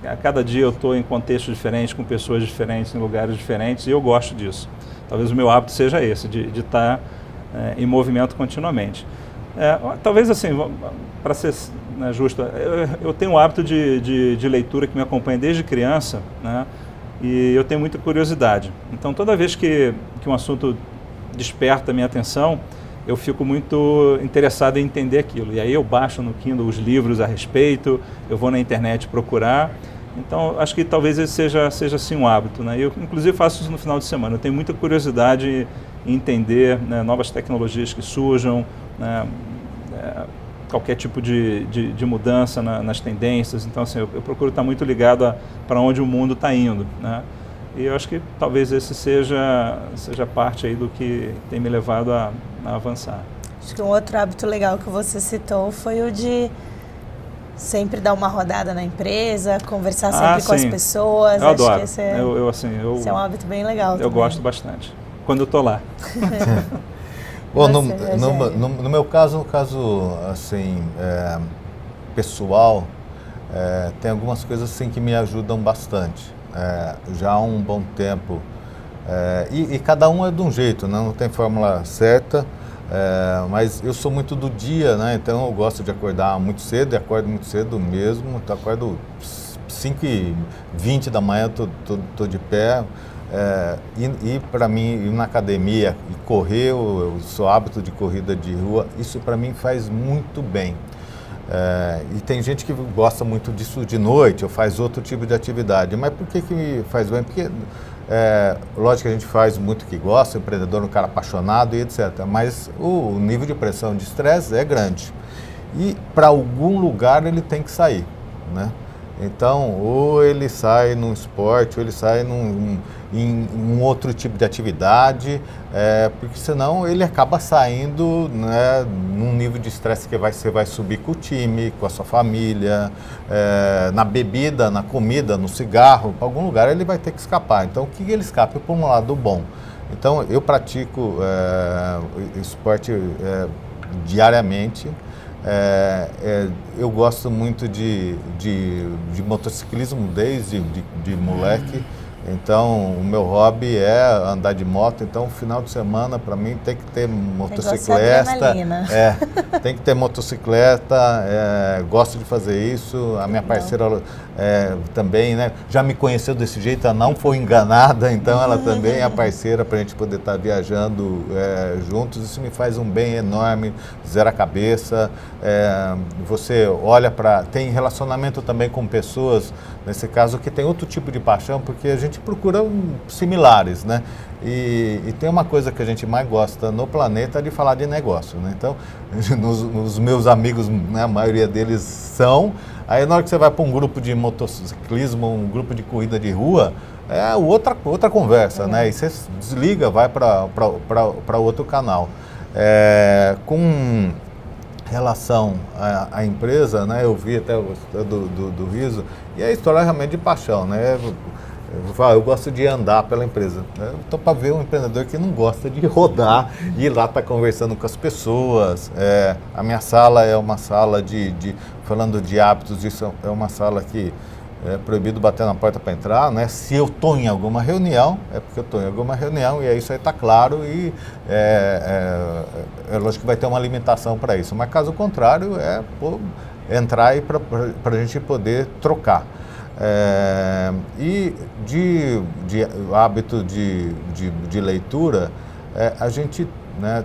A cada dia eu estou em contextos diferentes, com pessoas diferentes, em lugares diferentes, e eu gosto disso. Talvez o meu hábito seja esse, de estar em movimento continuamente. Talvez assim, para ser justo, eu tenho um hábito de leitura que me acompanha desde criança, né? E eu tenho muita curiosidade. Então, toda vez que um assunto desperta a minha atenção, eu fico muito interessado em entender aquilo. E aí eu baixo no Kindle os livros a respeito, eu vou na internet procurar. Então, acho que talvez esse seja assim um hábito, né? Eu, inclusive, faço isso no final de semana. Eu tenho muita curiosidade em entender, né, novas tecnologias que surjam, né, qualquer tipo de mudança nas tendências. Então, assim, eu procuro estar muito ligado para onde o mundo está indo, né? E eu acho que talvez esse seja parte aí do que tem me levado a avançar. Acho que um outro hábito legal que você citou foi o de sempre dar uma rodada na empresa, conversar sempre com as pessoas. Eu adoro. Esse é um hábito bem legal. Eu gosto bastante, quando eu estou lá. Bom, no meu caso, assim, pessoal, tem algumas coisas assim que me ajudam bastante. Já há um bom tempo, e cada um é de um jeito, né? Não tem fórmula certa, mas eu sou muito do dia, né? Então eu gosto de acordar muito cedo, e acordo muito cedo mesmo, então acordo 5h20 da manhã, tô de pé. E para mim, ir na academia e correr, eu sou hábito de corrida de rua, isso para mim faz muito bem. E tem gente que gosta muito disso de noite ou faz outro tipo de atividade. Mas por que faz bem? Porque, lógico que a gente faz muito que gosta, o empreendedor é um cara apaixonado e etc. Mas o nível de pressão, de estresse é grande. E para algum lugar ele tem que sair, né? Então, ou ele sai num esporte, ou ele sai em um outro tipo de atividade, porque senão ele acaba saindo, né, num nível de estresse que você vai subir com o time, com a sua família, na bebida, na comida, no cigarro, para algum lugar ele vai ter que escapar. Então, o que ele escapa? Por um lado bom. Então, eu pratico esporte diariamente. Eu gosto muito de motociclismo desde de moleque. Então, o meu hobby é andar de moto. Então, final de semana, para mim, tem que ter motocicleta. Tem que ter motocicleta. Gosto de fazer isso. A minha parceira também, né? Já me conheceu desse jeito, ela não foi enganada. Então, ela também é parceira para a gente poder estar viajando juntos. Isso me faz um bem enorme, zera a cabeça. Você olha para... Tem relacionamento também com pessoas, nesse caso, que tem outro tipo de paixão, porque a gente procura similares, né? E tem uma coisa que a gente mais gosta no planeta de falar de negócio, né? Então, os meus amigos, né, a maioria deles são. Aí na hora que você vai para um grupo de motociclismo, um grupo de corrida de rua, é outra conversa, né? E você desliga, vai para outro canal. Com relação à empresa, né? Eu vi até do Riso, e a história é realmente de paixão, né? Eu gosto de andar pela empresa. Eu estou para ver um empreendedor que não gosta de rodar e ir lá estar conversando com as pessoas. A minha sala é uma sala falando de hábitos, isso é uma sala que é proibido bater na porta para entrar, né? Se eu estou em alguma reunião, é porque eu estou em alguma reunião e aí isso aí está claro e é lógico que vai ter uma limitação para isso. Mas caso contrário, entrar e para a gente poder trocar. E de hábito de leitura, a gente, né,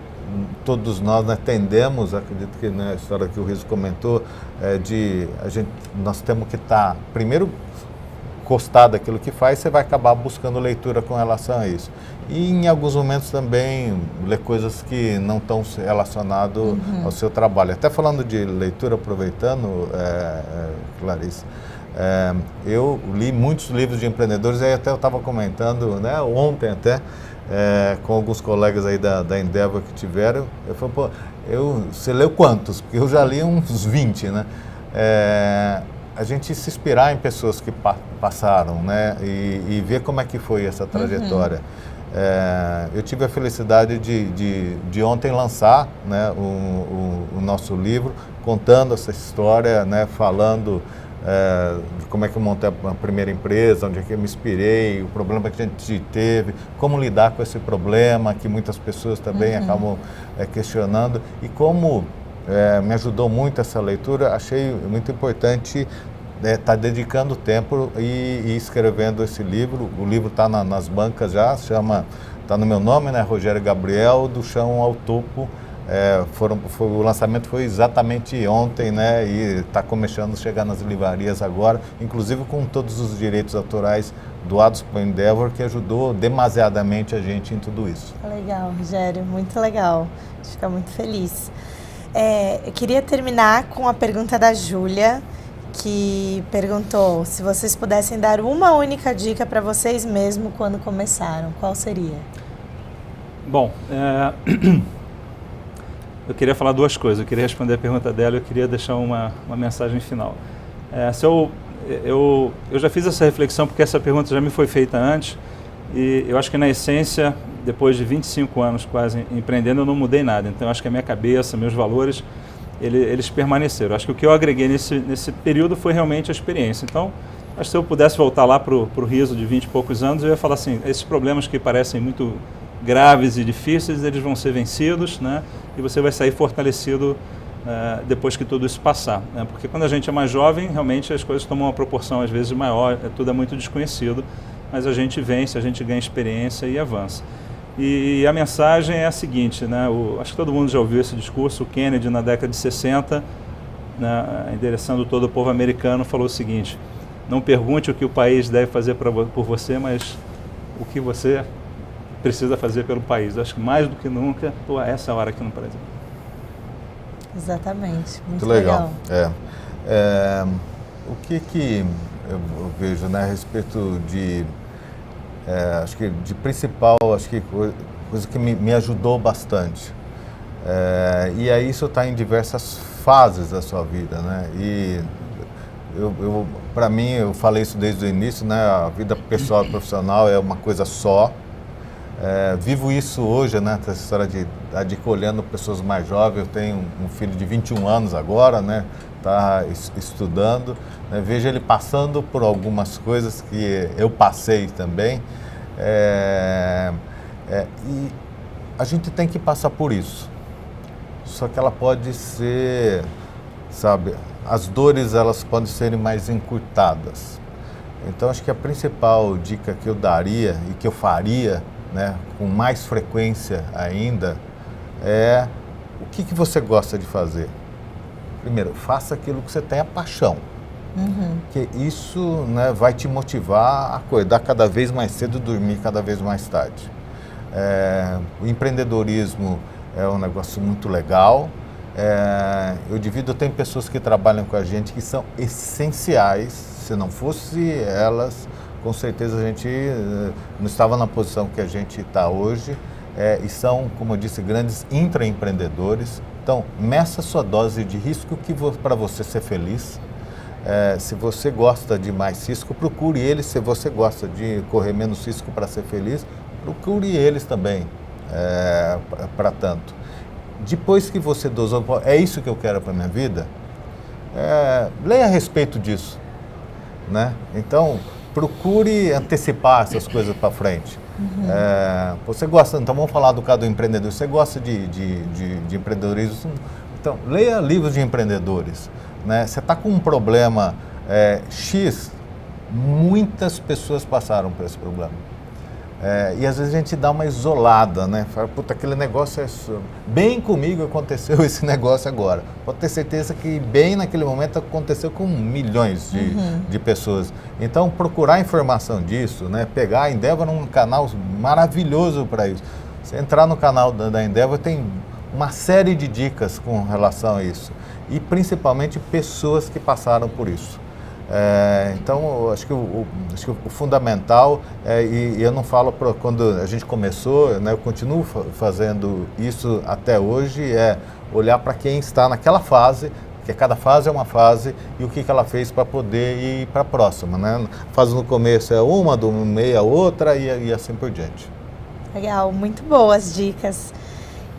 todos nós, né, tendemos, acredito que, né, a história que o Riso comentou, nós temos que estar, primeiro, gostar daquilo que faz, você vai acabar buscando leitura com relação a isso. E em alguns momentos também ler coisas que não estão relacionadas ao seu trabalho. Até falando de leitura, aproveitando, Clarice, Eu li muitos livros de empreendedores, aí até eu estava comentando, né, ontem até, com alguns colegas aí da Endeavor que tiveram, eu falei, pô, você leu quantos? Porque eu já li uns 20, né? A gente se inspirar em pessoas que passaram, né, e ver como é que foi essa trajetória. Eu tive a felicidade de ontem lançar, né, o nosso livro, contando essa história, né, falando de como é que eu montei a primeira empresa, onde é que eu me inspirei, o problema que a gente teve, como lidar com esse problema, que muitas pessoas também acabam questionando, e como me ajudou muito essa leitura. Achei muito importante estar dedicando tempo e escrevendo esse livro. O livro está nas bancas já, está no meu nome, né, Rogério Gabriel, do chão ao topo. O lançamento foi exatamente ontem, né, e está começando a chegar nas livrarias agora, inclusive com todos os direitos autorais doados para o Endeavor, que ajudou demasiadamente a gente em tudo isso. Legal, Rogério, muito legal. A gente fica muito feliz. Eu queria terminar com a pergunta da Júlia, que perguntou se vocês pudessem dar uma única dica para vocês mesmos quando começaram, qual seria? Bom, eu queria falar duas coisas. Eu queria responder a pergunta dela e eu queria deixar uma mensagem final. Eu já fiz essa reflexão porque essa pergunta já me foi feita antes e eu acho que, na essência, depois de 25 anos quase empreendendo, eu não mudei nada. Então, eu acho que a minha cabeça, meus valores, eles permaneceram. Eu acho que o que eu agreguei nesse período foi realmente a experiência. Então, acho que se eu pudesse voltar lá para o riso de 20 e poucos anos, eu ia falar assim, esses problemas que parecem muito graves e difíceis, eles vão ser vencidos, né? E você vai sair fortalecido depois que tudo isso passar, né? Porque quando a gente é mais jovem, realmente as coisas tomam uma proporção às vezes maior, tudo é muito desconhecido, mas a gente vence, a gente ganha experiência e avança. E a mensagem é a seguinte, né? Acho que todo mundo já ouviu esse discurso. O Kennedy, na década de 60, né, endereçando todo o povo americano, falou o seguinte: não pergunte o que o país deve fazer por você, mas o que você precisa fazer pelo país. Acho que mais do que nunca, essa é a hora aqui no Brasil. Exatamente, muito legal. O que eu vejo, né, a respeito acho que de principal, acho que coisa que me ajudou bastante, e aí isso está em diversas fases da sua vida, né, e para mim, eu falei isso desde o início, né, a vida pessoal e profissional é uma coisa só. Vivo isso hoje, né, essa história de olhando pessoas mais jovens. Eu tenho um filho de 21 anos agora, né, está estudando, né, vejo ele passando por algumas coisas que eu passei também, e a gente tem que passar por isso, só que ela pode ser, sabe, as dores elas podem ser mais encurtadas. Então acho que a principal dica que eu daria e que eu faria, né, com mais frequência ainda, é o que você gosta de fazer. Primeiro, faça aquilo que você tem a paixão, que isso, né, vai te motivar a acordar cada vez mais cedo e dormir cada vez mais tarde. O empreendedorismo é um negócio muito legal. Eu tenho pessoas que trabalham com a gente que são essenciais. Se não fosse elas, com certeza a gente não estava na posição que a gente está hoje, e são, como eu disse, grandes intraempreendedores. Então, meça sua dose de risco para você ser feliz. Se você gosta de mais risco, procure eles. Se você gosta de correr menos risco para ser feliz, procure eles também, para tanto. Depois que você dosou, é isso que eu quero para a minha vida, leia a respeito disso, né? Então, procure antecipar essas coisas para frente. Você gosta, então vamos falar do caso do empreendedor. Você gosta de empreendedorismo? Então, leia livros de empreendedores, né? Você está com um problema X, muitas pessoas passaram por esse problema. E às vezes a gente dá uma isolada, né? Fala, puta, aquele negócio bem comigo aconteceu esse negócio agora. Pode ter certeza que bem naquele momento aconteceu com milhões de pessoas. Então, procurar informação disso, né? Pegar a Endeavor um canal maravilhoso para isso. Você entrar no canal da Endeavor, tem uma série de dicas com relação a isso. E principalmente pessoas que passaram por isso. Então, eu acho que o fundamental, e eu não falo quando a gente começou, né, eu continuo fazendo isso até hoje, é olhar para quem está naquela fase, porque cada fase é uma fase, e o que ela fez para poder ir para a próxima. Né? A fase no começo é uma, do meio a outra, e assim por diante. Legal, muito boas dicas.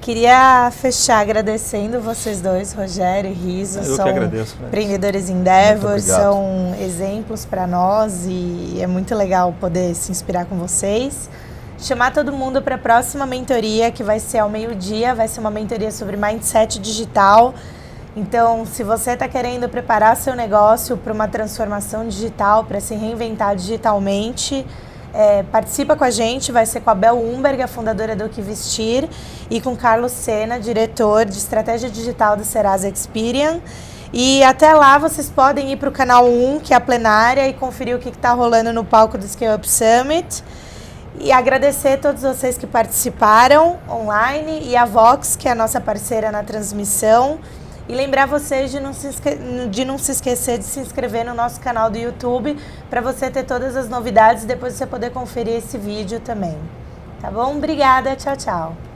Queria fechar agradecendo vocês dois, Rogério e Riso. Eu são que agradeço, empreendedores Endeavor, são exemplos para nós e é muito legal poder se inspirar com vocês. Chamar todo mundo para a próxima mentoria, que vai ser ao meio-dia, vai ser uma mentoria sobre mindset digital. Então, se você está querendo preparar seu negócio para uma transformação digital, para se reinventar digitalmente, participa com a gente, vai ser com a Bel Umberg, a fundadora do Que Vestir, e com Carlos Sena, diretor de estratégia digital do Serasa Experian. E até lá vocês podem ir para o canal 1, que é a plenária, e conferir o que está rolando no palco do Scale Up Summit. E agradecer a todos vocês que participaram online e a Vox, que é a nossa parceira na transmissão. E lembrar vocês de não se esquecer de se inscrever no nosso canal do YouTube para você ter todas as novidades e depois você poder conferir esse vídeo também. Tá bom? Obrigada, tchau, tchau.